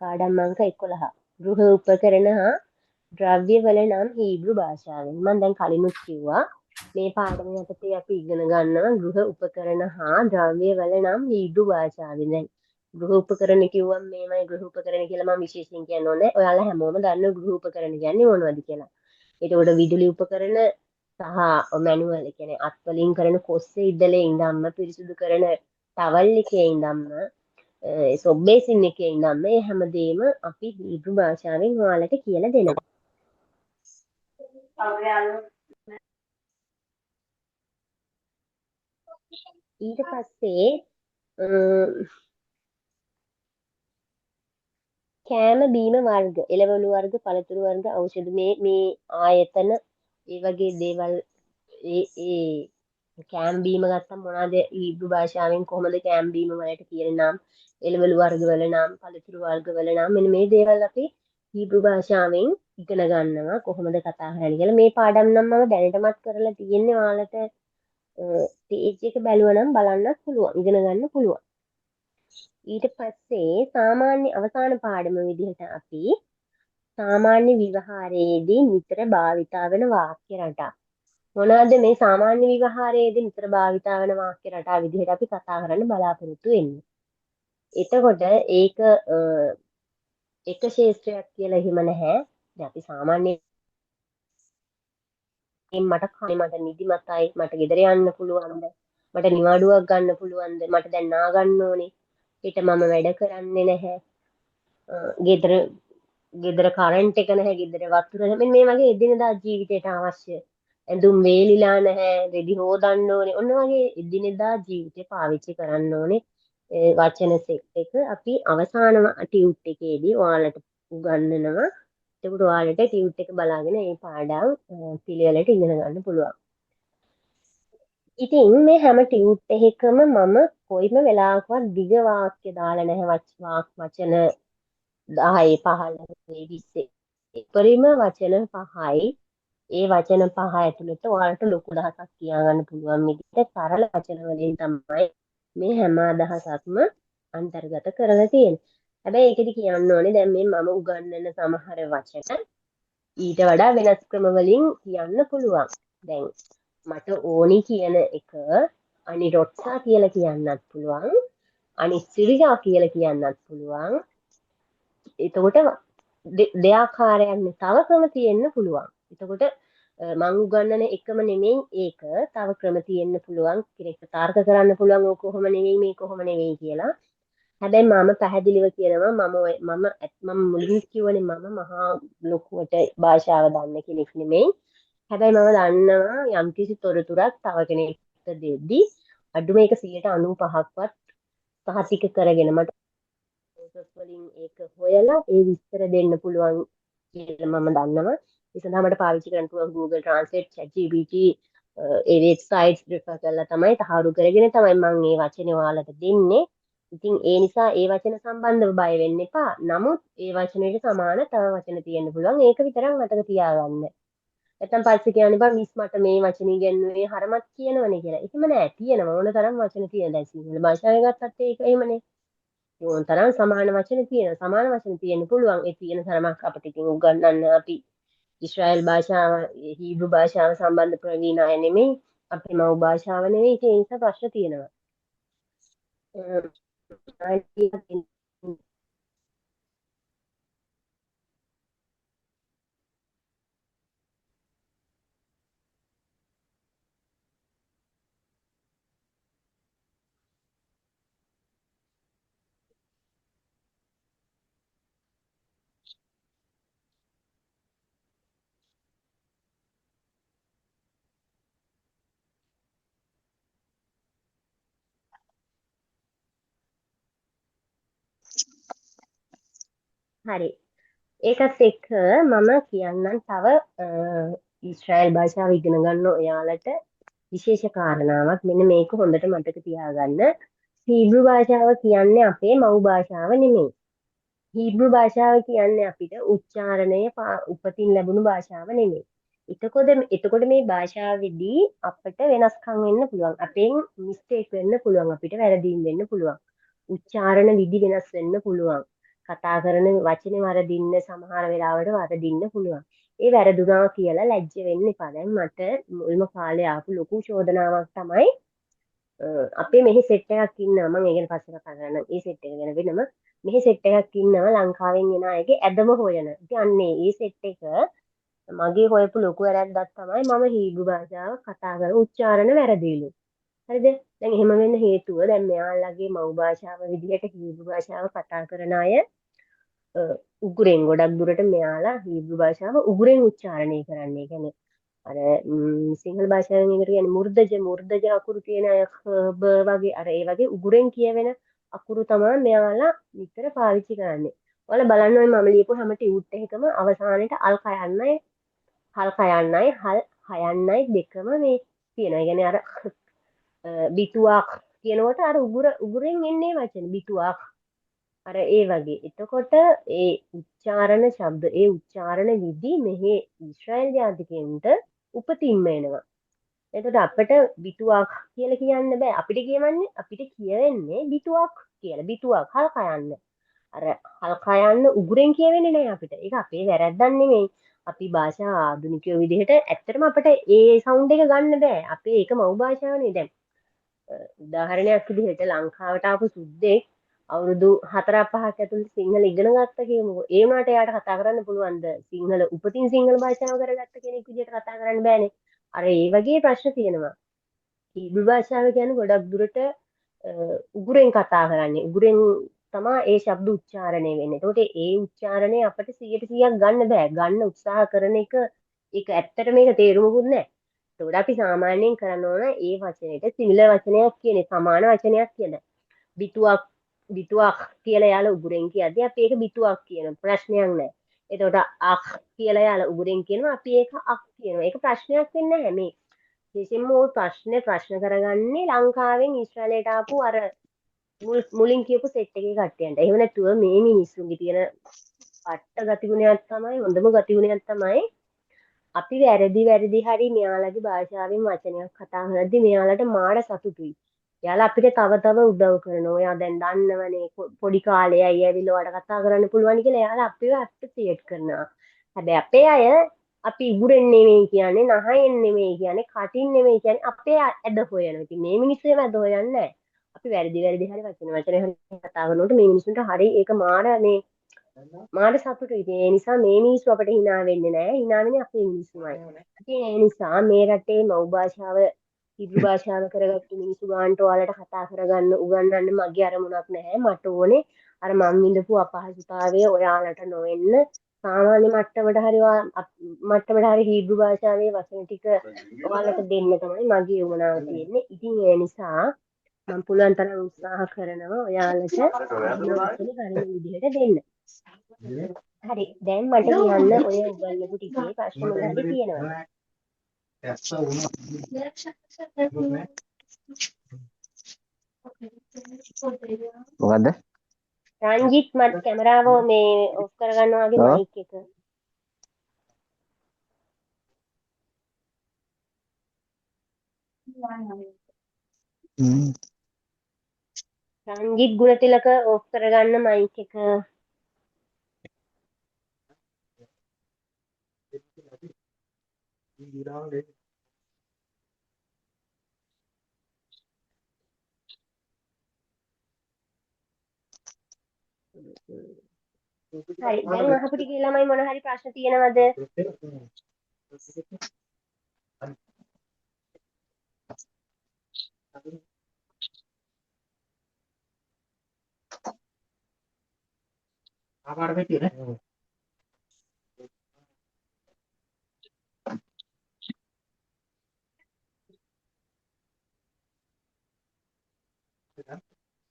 පාඩම් අංක 11 ගෘහ උපකරණ හා ද්‍රව්‍ය වල නම් හීබ්‍රු භාෂාවෙන්. මම දැන් කලිනුත් කිව්වා මේ පාඩම යටතේ අපි ඉගෙන ගන්නවා ගෘහ උපකරණ හා ද්‍රව්‍ය වල නම් හීබ්‍රු භාෂාවෙන්. දැන් ගෘහ උපකරණ කිව්වම මේමයි ගෘහ උපකරණ කියලා මම විශේෂයෙන් කියන්න ඕනේ. ඔයාලා හැමෝම දන්න ගෘහ උපකරණ කියන්නේ මොනවද කියලා. ඒකෝට විදුලි උපකරණ සහ මැනුවල් කියන්නේ අත් වලින් කරන කොස්සේ ඉදලේ ඉඳන්ම පිරිසිදු කරන ටවල් එකේ ඉඳන්ම සොබ්බේසින් එකේ ඉඳන්ම මේ හැමදේම අපි හීබ්‍රු භාෂාවෙන් ඔයාලට කියලා දෙනවා. ඊට පස්සේ කෑම බීම වර්ග, එළවලු වර්ග, පළතුරු වර්ග, ඖෂධ මේ ආයතන ඒ වගේ දේවල් ඒ කෑම බීම ගත්තම මොනවාද හීබ්‍රු භාෂාවෙන් කොහොමද කෑම බීම වලට කියන නම්, එළවලු වර්ග වල නම්, පළතුරු වර්ග වල නම් මෙන්න මේ දේවල් අපි හීබ්‍රු භාෂාවෙන් ඉගෙන ගන්නවා කොහොමද කතා කරන්නේ කියලා. මේ පාඩම් නම් මම දැනටමත් කරලා තියෙන්නේ. ඔයාලට පේජ් එක බැලුවා නම් බලන්නත් පුළුවන්, ඉගෙන ගන්න පුළුවන්. ඊට පස්සේ සාමාන්‍ය අවසාන පාඩම විදිහට අපි සාමාන්‍ය ව්‍යවහාරයේදී නිතර භාවිතා වෙන වාක්‍ය රටා. මොනවාද මේ සාමාන්‍ය ව්‍යවහාරයේදී නිතර භාවිතා වෙන වාක්‍ය රටා විදිහට අපි කතා කරන්න බලාපොරොත්තු වෙන්නේ. එතකොට ඒක එක ශේෂ්ත්‍රයක් කියලා එහෙම නැහැ. දැන් අපි සාමාන්‍ය මට කන්නේ, මට නිදිමතයි, මට ගෙදර යන්න පුළුවන්ද, මට නිවාඩුවක් ගන්න පුළුවන්ද, මට දැන් නා ගන්න ඕනේ, ඊට මම වැඩ කරන්නේ නැහැ, ගෙදර කරන්ට් එක නැහැ, ගෙදර වතුර නැහැ. මෙන්න මේ වගේ එදිනෙදා ජීවිතයට අවශ්‍ය ඇඳුම් වේලිලා නැහැ, රෙදි හොදන්න ඕනේ. ඔන්න වගේ එදිනෙදා ජීවිතේ පාවිච්චි කරන්න ඕනේ වචන සෙට් එක අපි අවසාන ටියුට් එකේදී ඔයාලට උගන්වනවා. එතකොට ඔයාලට ටියුට් එක බලාගෙන මේ පාඩම් පිළිවෙලට ඉගෙන ගන්න පුළුවන්. ඉතින් මේ හැම ටියුට් එකකම මම කොයිම වෙලාවකවත් දිග වාක්‍ය දාලා නැහැ. වචන 10 15 20 උපරිම වචන 5යි. ඒ වචන 5 ඇතුළත ඔයාලට ලොකු අදහසක් කියාගන්න පුළුවන් විදිහට සරල වචන වලින් තමයි මේ හැම අදහසක්ම අන්තර්ගත කරලා තියෙන්නේ. හැබැයි ඒකෙදි කියන්න ඕනේ දැන් මේ මම උගන්වන සමහර වචන ඊට වඩා වෙනස් ක්‍රම වලින් කියන්න පුළුවන්. දැන් මට ඕනි කියන එක අනිරොත්සා කියලා කියන්නත් පුළුවන්. අනිසිරියා කියලා කියන්නත් පුළුවන්. එතකොට දෙආකාරයක්නේ. තව ක්‍රම තියෙන්න පුළුවන්. එතකොට මං උගන්වන එකම නෙමෙයි ඒක. තව ක්‍රම තියෙන්න පුළුවන්. කෙනෙක්ට තර්ක කරන්න පුළුවන් ඕක කොහොම නෙවෙයි මේ කොහොම නෙවෙයි කියලා. හැබැයි මම පැහැදිලිව කියනවා මම මුලින් කිව්වනේ මම මහා ලොකුවට භාෂාව දන්න කෙනෙක් නෙමෙයි. හැබැයි මම දන්නවා යම්කිසි තොරතුරක් තව කෙනෙක්ට දෙද්දී අඩුම එක 95%ක්වත් සහතික කරගෙන මට වලින් ඒක හොයලා ඒ විස්තර දෙන්න පුළුවන් කියලා මම දන්නවා. ඒ සඳහා මට පාවිච්චි කරන්න පුළුවන් Google Translate, ChatGPT ඒ වෙබ්සයිට්ස් රිෆර් කරලා තමයි තහවුරු කරගෙන තමයි මම මේ වචනේ ඔයාලට දෙන්නේ. ඉතින් ඒ නිසා ඒ වචන සම්බන්ධව බය වෙන්න එපා. නමුත් ඒ වචනෙට සමාන තව වචන තියෙන්න පුළුවන්. ඒක විතරක් මතක තියාගන්න. නැත්තම් පස්සේ කියන්න එපා මිස් මට මේ වචනේ ඉගෙනුවේ හරමත් කියනවනේ කියලා. එහෙම නෑ. තියෙනවා ඕන තරම් වචන තියෙන. දැන් සිංහල භාෂාවේ ගත්තත් ඒක එහෙමනේ. ඕන තරම් සමාන වචන තියෙනවා. සමාන වචන තියෙන්න පුළුවන්. ඒ තියෙන තරමක් අපිට ඉතින් උගන්වන්න අපි ඊශ්‍රායල් භාෂාව, හීබ්‍රු භාෂාව සම්බන්ධ ප්‍රවීණ අය නෙමෙයි. අපේ මව් භාෂාව නෙමෙයි. ඒ නිසා ප්‍රශ්න තියෙනවා. හරි. ඒකත් එක්ක මම කියන්නම් තව ඊශ්‍රායල් භාෂාව ඉගෙන ගන්න ඔයාලට විශේෂ කාරණාවක්. මෙන්න මේක හොඳට මතක තියාගන්න. හීබ්‍රු භාෂාව කියන්නේ අපේ මව් භාෂාව නෙමෙයි. හීබ්‍රු භාෂාව කියන්නේ අපිට උච්චාරණය උපතින් ලැබුණු භාෂාව නෙමෙයි. එතකොට මේ භාෂාවෙදී අපිට වෙනස්කම් වෙන්න පුළුවන්. අපෙන් මිස්ටේක් වෙන්න පුළුවන්. අපිට වැරදීම් වෙන්න පුළුවන්. උච්චාරණ විදි වෙනස් වෙන්න පුළුවන්. කතා කරන වචනේ වරදින්න සමහර වෙලාවට වරදින්න පුළුවන්. ඒ වැරදුනා කියලා ලැජ්ජ වෙන්න එපා. දැන් මට මුල්ම කාලේ ආපු ලොකු චෝදනාවක් තමයි අපේ මෙහි සෙට් එකක් ඉන්නවා. මම ඒක ගැන පස්සේ කතා කරන්නම්. ඒ සෙට් එක ගැන වෙනම මෙහි සෙට් එකක් ඉන්නවා ලංකාවෙන් එන අයගේ ඇදම හොයන. ඉතින් අන්නේ ඒ සෙට් එක මගේ හොයපු ලොකු වැරද්දක් තමයි මම හීබ්‍රු භාෂාව කතා කරන උච්චාරණ වැරදිලු. හරිද? දැන් එහෙම වෙන්න හේතුව දැන් මෙයාලගේ මව් භාෂාව විදිහට හීබ්‍රු භාෂාව කතා කරන අය උගුරෙන් ගොඩක් දුරට මෙයාලා හීබ්‍රු භාෂාව උගුරෙන් උච්චාරණය කරන්නේ. කියන්නේ අර සිංහල භාෂාවෙන් ඒකට කියන්නේ මුර්ධජ අකුරු තියෙන බ වගේ අර ඒ වගේ උගුරෙන් කියවෙන අකුරු තමයි මෙයාලා විතර පාවිච්චි කරන්නේ. ඔයාලා බලන්න ඔය මම ලියපු හැම ටියුට් එකකම අවසානයේට අල් කයන්නයි හල් කයන්නයි හල් හයන්නයි දෙකම මේ තියෙනවා. ඒ කියන්නේ අර බිතුවක් කියනකොට අර උගුරෙන් එන්නේ වචන බිතුවක් අර ඒ වගේ. එතකොට ඒ උච්චාරණ ශබ්ද ඒ උච්චාරණ විදි මෙහි ඊශ්‍රායල් ජාතිකයන්ට උපතින්ම එනවා. එතකොට අපිට බිතුවක් කියලා කියන්න බෑ. අපිට කියවෙන්නේ බිතුවක් කියලා. බිතුවක් හල් කයන්න. අර හල් කයන්න උගුරෙන් කියවෙන්නේ නෑ අපිට. ඒක අපේ වැරැද්දක් නෙමෙයි. අපි භාෂා ආධුනිකයෝ විදිහට ඇත්තටම අපිට ඒ සවුන්ඩ් එක ගන්න බෑ. අපේ ඒක මව් භාෂාවනේ. දැන් උදාහරණයක් විදිහට ලංකාවට ආපු සුද්දෙක් අවුරුදු 4-5ක් ඇතුළත සිංහල ඉගෙන ගත්ත කියමුකෝ. ඒ වුණාට එයාට කතා කරන්න පුළුවන්ද? සිංහල උපතින් සිංහල භාෂාව කරගත්ත කෙනෙක් විදිහට කතා කරන්න බෑනේ. අර ඒ වගේ ප්‍රශ්න තියෙනවා. හීබ්‍රු භාෂාව කියන්නේ ගොඩක් දුරට උගුරෙන් කතා කරන්නේ. උගුරෙන් තමයි ඒ ශබ්ද උච්චාරණය වෙන්නේ. ඒකට ඒ උච්චාරණය අපිට 100% ගන්න බෑ. ගන්න උත්සාහ කරන එක ඒක ඇත්තට මේක තේරුමකුත් නැහැ. ඒකට අපි සාමාන්‍යයෙන් කරන්න ඕන ඒ වචනෙට සිමිලර් වචනයක් කියන්නේ සමාන වචනයක් කියන. බිතුවක් කියලා යාලා උගුරෙන් කියද්දී අපි ඒක බිතුවක් කියන ප්‍රශ්නයක් නැහැ. එතකොට අක් කියලා යාලා උගුරෙන් කියනවා අපි ඒක අක් කියනවා. ඒක ප්‍රශ්නයක් වෙන්නේ නැහැ මේ. විශේෂයෙන්ම ওই ප්‍රශ්න කරගන්නේ ලංකාවෙන් ඊශ්‍රායලයට ආපු අර මුලින් කියපු සෙට් එකේ කට්ටියන්ට. එහෙම නැතුව මේ මිනිස්සුන්ගේ තියෙන පට්ට ගතිගුණයක් තමයි හොඳම ගතිගුණයක් තමයි අපි වැරදි හරි මෙයාලගේ භාෂාවෙන් වචනයක් කතා කරද්දි මෙයාලට මාර සතුටුයි. එයාලා අපිට තව උදව් කරනවා. ඔයා දැන් දන්නවනේ පොඩි කාලේ අය ඇවිල්ලා ඔයාලට කතා කරන්න පුළුවන් කියලා එයාලා අපිව ඇප්‍රීසියේට් කරනවා. හැබැයි අපේ අය අපි ඉගුරෙන් නෙමෙයි කියන්නේ, නහයෙන් නෙමෙයි කියන්නේ, කටින් නෙමෙයි කියන්නේ අපේ ඇද හොයනවා. ඉතින් මේ මිනිස්සු එහෙම ඇද හොයන්නේ නැහැ. අපි වැරදි හරි වචන හරි කතා කරනකොට මේ මිනිස්සුන්ට හරි ඒක මාර සතුටුයි. ඒ නිසා මේ මිනිස්සු අපිට hina වෙන්නේ නැහැ. hina වෙන්නේ අපේ මිනිස්සුමයි. ඉතින් ඒ නිසා මේ රටේ මව් භාෂාව හිබ්‍රු භාෂාව කරගත්තු මිනිස්සු ගානට ඔයාලට කතා කරගන්න උගන්වන්න මගේ අරමුණක් නැහැ. මට ඕනේ අර මම විඳපු අපහසුතාවය ඔයාලට නොවෙන්න සාමාන්‍ය මට්ටමට හරි හිබ්‍රු භාෂාවේ වචන ටික ඔයාලට දෙන්න තමයි මගේ උවමනාව තියෙන්නේ. ඉතින් ඒ නිසා මම පුළුවන් තරම් උත්සාහ කරනවා ඔයාලට වචන හරින විදිහට දෙන්න. හරි දැන් මට කියන්න ඔය උගන්වපු ටිකේ ප්‍රශ්න මොකක්ද තියෙනවද? මොකද්ද? රංජිත් මට කැමරාව මේ ඔෆ් කරගන්න වගේ මයික් එක. රංජිත් ගුණතිලක ඔෆ් කරගන්න මයික් එක. හරි දැන් අහපු ටිකේ ළමයි මොන හරි ප්‍රශ්න තියෙනවද?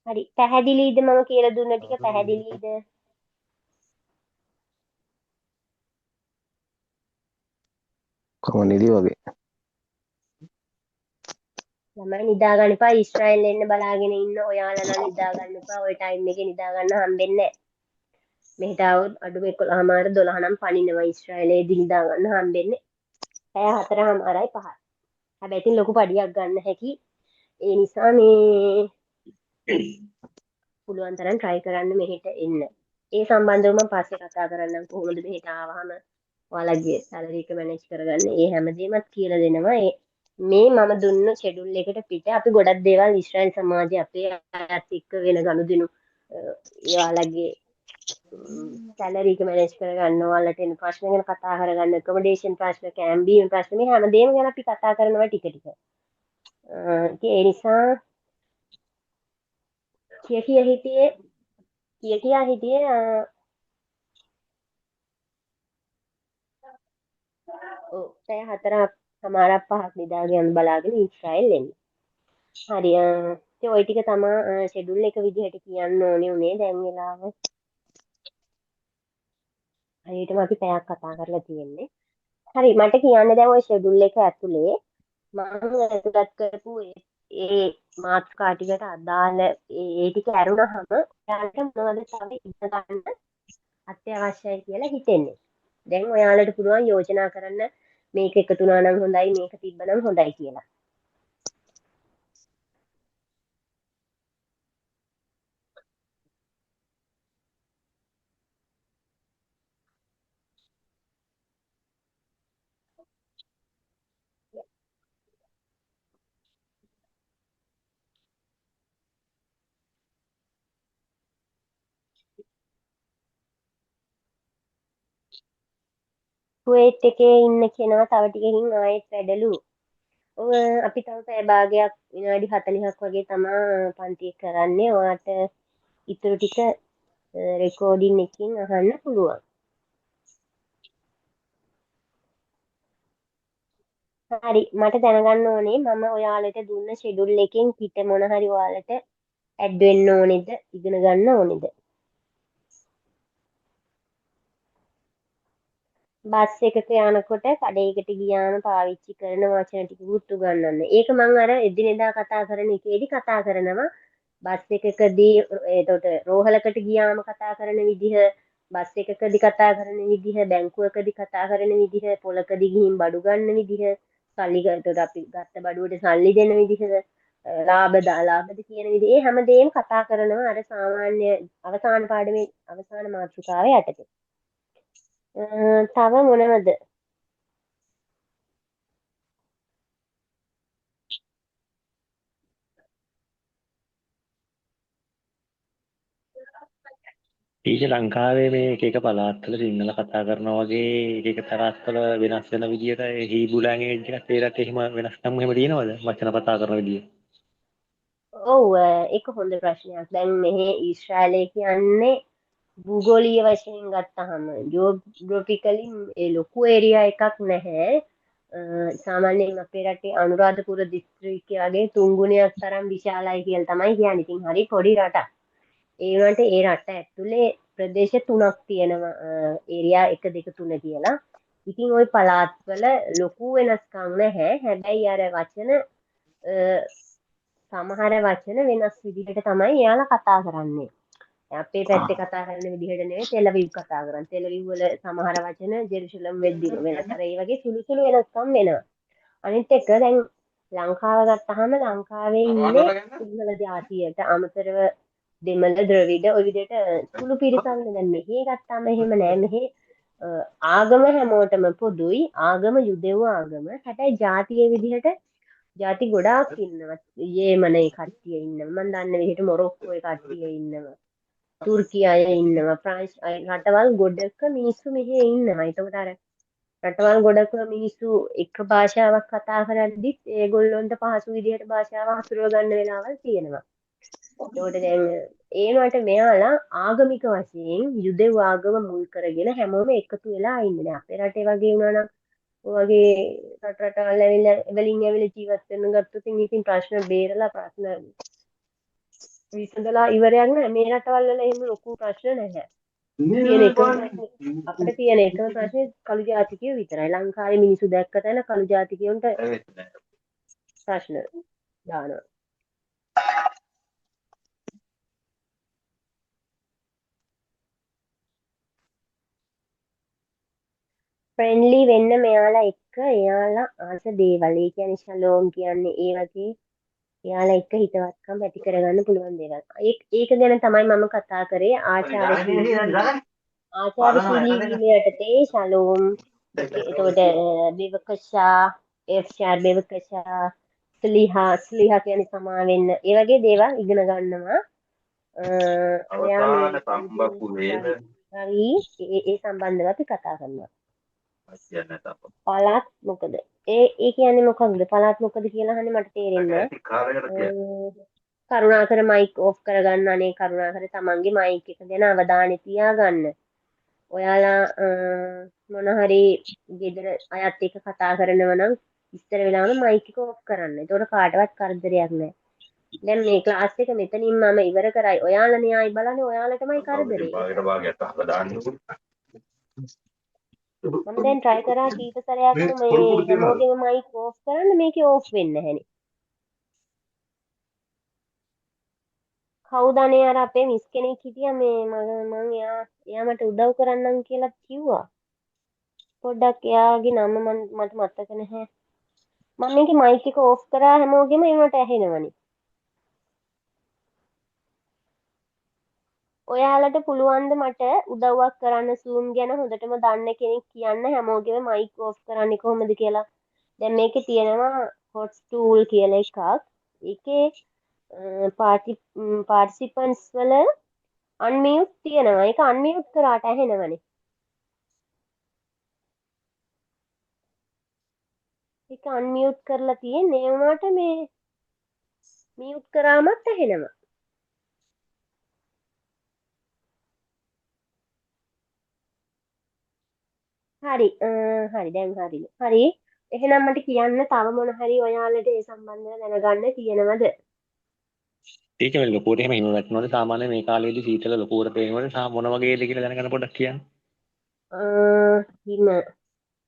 හරි පැහැදිලිද මම කියලා දුන්න ටික පැහැදිලිද? කොහොමද වගේ? ළමයි නිදා ගන්න එපා. ඊශ්‍රායල් එන්න බලාගෙන ඉන්න ඔයාලා නම් නිදා ගන්න එපා. ওই ටයිම් එකේ නිදා ගන්න හම්බෙන්නේ නැහැ. මෙහෙට આવොත් අඩුම 11:00මාර 12 නම් පනිනවා ඊශ්‍රායලයේදී නිදා ගන්න හම්බෙන්නේ. පැය 4:00මාරයි 5යි. හැබැයි ඉතින් ලොකු පඩියක් ගන්න හැකි. ඒ නිසා මේ පුළුවන් තරම් try කරන්න මෙහෙට එන්න. ඒ සම්බන්ධව මම පස්සේ කතා කරන්නම් කොහොමද මෙහෙට ආවහම ඔයාලගේ salary එක manage කරගන්න. ඒ හැමදේමත් කියලා දෙනවා. මේ මම දුන්න schedule එකට පිට අපි ගොඩක් දේවල් ඊශ්‍රායල් සමාජයේ අපේ අයත් එක්ක වෙන ගනුදෙනු ඔයාලගේ salary එක manage කරගන්න ඔයාලට එන ප්‍රශ්න ගැන කතා කරගන්න accommodation ප්‍රශ්න camp බීම ප්‍රශ්න මේ හැමදේම ගැන අපි කතා කරනවා ටික ටික. ඒ නිසා කිය හිටියේ පැය 4ක් සමහරක් 5ක් නිදාගෙන යන බලාගෙන ඊශ්‍රායෙල් එන්න. හරි ඉතින් ওই ටික තමයි ෂෙඩියුල් එක විදිහට කියන්න ඕනේ උනේ දැන් වෙලාව. හරියටම අපි පැයක් කතා කරලා තියෙන්නේ. හරි මට කියන්න දැන් ওই ෂෙඩියුල් එක ඇතුලේ මම ඇතුළත් කරපු ඒ මාතෘකා ටිකට අදාළ ඒ ටික ඇරුණාම ඔයාලට මොනවද තව ඉගෙන ගන්න අත්‍යවශ්‍යයි කියලා හිතෙන්නේ. දැන් ඔයාලට පුළුවන් යෝජනා කරන්න මේක එකතු වුණා නම් හොඳයි මේක තිබ්බනම් හොඳයි කියලා. කුවේට් එකේ ඉන්න කෙනා තව ටිකකින් ආයෙත් වැඩලු. ඔය අපි තව පැය භාගයක් විනාඩි 40ක් වගේ තමයි පන්ති කරන්නේ. ඔයාට ඊටු ටික රෙකෝඩින් එකකින් අහන්න පුළුවන්. හරි මට දැනගන්න ඕනේ මම ඔයාලට දුන්න ෂෙඩියුල් එකෙන් පිට මොන හරි ඔයාලට ඇඩ් වෙන්න ඕනේද ඉගෙන ගන්න ඕනේද? බස් එකක යනකොට කඩේකට ගියාම පාවිච්චි කරන වචන ටිකකුත් උගන්වන්න. ඒක මම අර එදිනෙදා කතා කරන එකේදී කතා කරනවා. බස් එකකදී එතකොට රෝහලකට ගියාම කතා කරන විදිහ, බස් එකකදී කතා කරන විදිහ, බැංකුවකදී කතා කරන විදිහ, පොලකදී ගිහින් බඩු ගන්න විදිහ, සල්ලි එතකොට අපි ගත්ත බඩුවට සල්ලි දෙන විදිහ, ලාභද කියන විදිහ. ඒ හැමදේම කතා කරනවා අර සාමාන්‍ය අවසාන පාඩමේ අවසාන මාතෘකාවේ යටතේ. තව මොනවද? ඊට ලංකාවේ මේ එක එක පළාත්වල සිංහල කතා කරනවා වගේ එක එක තරස්වල වෙනස් වෙන විදියට හීබු ලැන්ග්වේජ් එකත් ඒකට එහෙම වෙනස්කම් එහෙම තියෙනවද වචන කතා කරන විදිය? ඔව් ඒක හොඳ ප්‍රශ්නයක්. දැන් මෙහි ඊශ්‍රායලය කියන්නේ භූගෝලීය වශයෙන් ගත්තහම ජියෝග්‍රැෆිකලි ඒ ලොකු ඒරියා එකක් නැහැ. සාමාන්‍යයෙන් අපේ රටේ අනුරාධපුර දිස්ත්‍රික්කය වගේ 3 ගුණයක් තරම් විශාලයි කියලා තමයි කියන්නේ. ඉතින් හරි පොඩි රටක්. ඒ වුණාට ඒ රට ඇතුලේ ප්‍රදේශ 3ක් තියෙනවා. ඒරියා 1 2 3 කියලා. ඉතින් ওই පළාත්වල ලොකු වෙනස්කම් නැහැ. හැබැයි අර වචන සමහර වචන වෙනස් විදිහට තමයි එයාලා කතා කරන්නේ. අපේ පැත්තේ කතා කරන විදිහට නෙවෙයි තෙලවිව් කතා කරන්නේ. තෙලවිව් වල සමහර වචන ජෙරුසලම් වෙද්දි වෙනස්. අර ඒ වගේ සුළු සුළු වෙනස්කම් වෙනවා. අනිත් එක දැන් ලංකාව ගත්තාම ලංකාවේ ඉන්නේ සිංහල ජාතියට අමතරව දෙමළ ද්‍රවිඩ ඔය විදිහට සුළු පිරිසක්නේ. දැන් මෙහි ගත්තාම එහෙම නෑ. මෙහි ආගම හැමෝටම පොදුයි. ආගම යුදෙව් ආගම. හැබැයි ජාතියේ විදිහට ජාති ගොඩාක් ඉන්නවා. යේමනේ කට්ටිය ඉන්නවා. මම දන්න විදිහට මොරොක්කෝයේ කට්ටිය ඉන්නවා. තුර්කි අය ඉන්නවා. ප්‍රංශ අය රටවල් ගොඩක මිනිස්සු මෙහි ඉන්නවා. ඒකට අර රටවල් ගොඩක මිනිස්සු එක භාෂාවක් කතා කරද්දිත් ඒගොල්ලොන්ට පහසු විදිහට භාෂාව හසුරව ගන්න වෙලාවල් තියෙනවා. ඒකට දැන් ඒනට මෙයාලා ආගමික වශයෙන් යුදෙව් ආගම මුල් කරගෙන හැමෝම එකතු වෙලා ඉන්නේ. දැන් අපේ රටේ වගේ වුණා නම් ඔයගේ රටවල් ඇවිල්ලා එවලින් ඇවිල්ලා ජීවත් වෙන්න ගත්තොත් ඉතින් ප්‍රශ්න බේරලා ප්‍රශ්න විසඳලා ඉවරයක් නෑ. මේ රටවල් වල එහෙම ලොකු ප්‍රශ්න නැහැ. අපිට තියෙන එකම ප්‍රශ්නේ කළු ජාතිකයෝ විතරයි. ලංකාවේ මිනිස්සු දැක්ක තැන කළු ජාතිකයන්ට ප්‍රශ්න දානවා. ෆ්‍රෙන්ඩ්ලි වෙන්න මෙයාලා එක්ක එයාලා ආස දේවල්. ඒ කියන්නේ ෂලෝම් කියන්නේ ඒ වගේ එයාලා එක්ක හිතවත්කම් ඇති කරගන්න පුළුවන් දේවල්. ඒක ගැන තමයි මම කතා කරේ ආචාරශීලී යටතේ ශලෝම් එතකොට බෙවකෂා එෆ්ෂාර් බෙවකෂා ස්ලිහා කියන්නේ සමා වෙන්න ඒ වගේ දේවල් ඉගෙන ගන්නවා. ඒ සම්බන්ධව අපි කතා කරනවා. පළාත් මොකද? ඒ කියන්නේ මොකක්ද? පළාත් මොකද කියලා අහන්නේ මට තේරෙන්නේ නැහැ. කරුණාකර මයික් ඔෆ් කරගන්න. අනේ කරුණාකර තමන්ගේ මයික් එක ගැන අවධානය තියාගන්න. ඔයාලා මොන හරි ගෙදර අයත් එක්ක කතා කරනවා නම් ඉස්සර වෙලාවම මයික් එක ඔෆ් කරන්න. ඒතකොට කාටවත් කරදරයක් නැහැ. දැන් මේ ක්ලාස් එක මෙතනින් මම ඉවර කරයි. ඔයාලා න්යාය බලන්නේ ඔයාලටමයි කරදරේ. මම දැන් try කරා කීප සැරයක්ම මේ හැමෝගෙම මයික් ඔෆ් කරන්න මේකේ ඔෆ් වෙන්නේ නැහැනේ. කවුද අනේ අර අපේ මිස් කෙනෙක් හිටියා මේ මම එයා මට උදව් කරන්නම් කියලා කිව්වා. පොඩ්ඩක් එයාගේ නම මට මතක නැහැ. මම මේකේ මයික් එක ඔෆ් කරා හැමෝගෙම ඒවට ඇහෙනවනේ. ඔයාලට පුළුවන්ද මට උදව්වක් කරන්න Zoom ගැන හොඳටම දන්න කෙනෙක් කියන්න හැමෝගෙම මයික් ඔෆ් කරන්නේ කොහොමද කියලා. දැන් මේකේ තියෙනවා hot tool කියලා එකක්. ඒකේ participants වල unmute තියෙනවා. ඒක unmute කරාට ඇහෙනවනේ. ඒක unmute කරලා තියෙන්නේ. ඒ වුණාට මේ mute කරාමත් ඇහෙනවා. හරි හරි දැන් හරිනේ. හරි. එහෙනම් මට කියන්න තව මොන හරි ඔයාලට ඒ සම්බන්ධව දැනගන්න තියෙනවද? ටීචර් මේ ලොකුවට එහෙම හිම වැටෙනවද සාමාන්‍ය මේ කාලේදී සීතල ලොකුවට පේනවද මොන වගේද කියලා දැනගන්න පොඩ්ඩක් කියන්න. හිම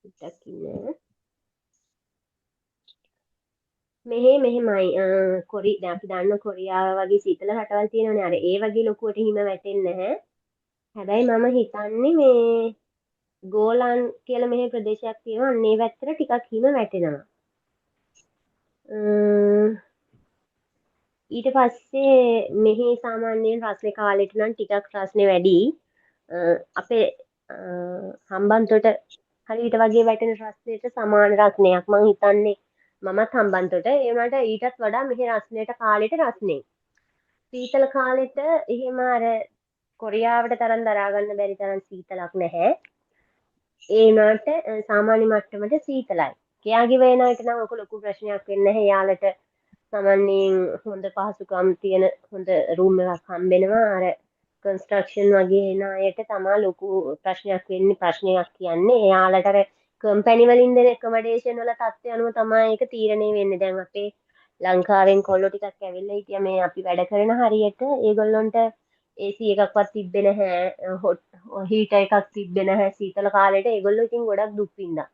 ටිකක් ඉන්න. මෙහෙමයි දැන් අපි දන්න කොරියාව වගේ සීතල රටවල් තියෙනවනේ. අර ඒ වගේ ලොකුවට හිම වැටෙන්නේ නැහැ. හැබැයි මම හිතන්නේ මේ ගෝලන් කියලා මෙහෙ ප්‍රදේශයක් තියෙනවා. අන්නේ පැත්තට ටිකක් හිම වැටෙනවා. ඊට පස්සේ මෙහි සාමාන්‍යයෙන් රස්නේ කාලෙට නම් ටිකක් රස්නේ වැඩි. අපේ හම්බන්තොට හරියට වගේ වැටෙන රස්නේට සමාන රස්නයක් මං හිතන්නේ. මමත් හම්බන්තොට ඒ වුණාට ඊටත් වඩා මෙහි රස්නේට කාලෙට රස්නේ. සීතල කාලෙට එහෙම අර කොරියාවට තරම් දරා ගන්න බැරි තරම් සීතලක් නැහැ. ඒ වුණාට සාමාන්‍ය මට්ටමට සීතලයි. කියාගි වේනාට නම් ඔක ලොකු ප්‍රශ්නයක් වෙන්නේ නැහැ. යාලට සාමාන්‍යයෙන් හොඳ පහසුකම් තියෙන හොඳ රූම් එකක් හම්බෙනවා. අර කන්ස්ට්‍රක්ෂන් වගේ එන අයට තමයි ලොකු ප්‍රශ්නයක් වෙන්නේ. ප්‍රශ්නයක් කියන්නේ එයාලට අර කම්පැනි වලින් දෙන එකමඩේෂන් වල තත්ත්වය අනුව තමයි ඒක තීරණය වෙන්නේ. දැන් අපේ ලංකාවෙන් කොල්ලෝ ටිකක් ඇවිල්ලා හිටියා මේ අපි වැඩ කරන හරියට ඒගොල්ලොන්ට AC එකක්වත් තිබ්බේ නැහැ. හීටර් එකක් තිබ්බේ නැහැ. සීතල කාලේට ඒගොල්ලෝ ඉතින් ගොඩක් දුක් විඳා.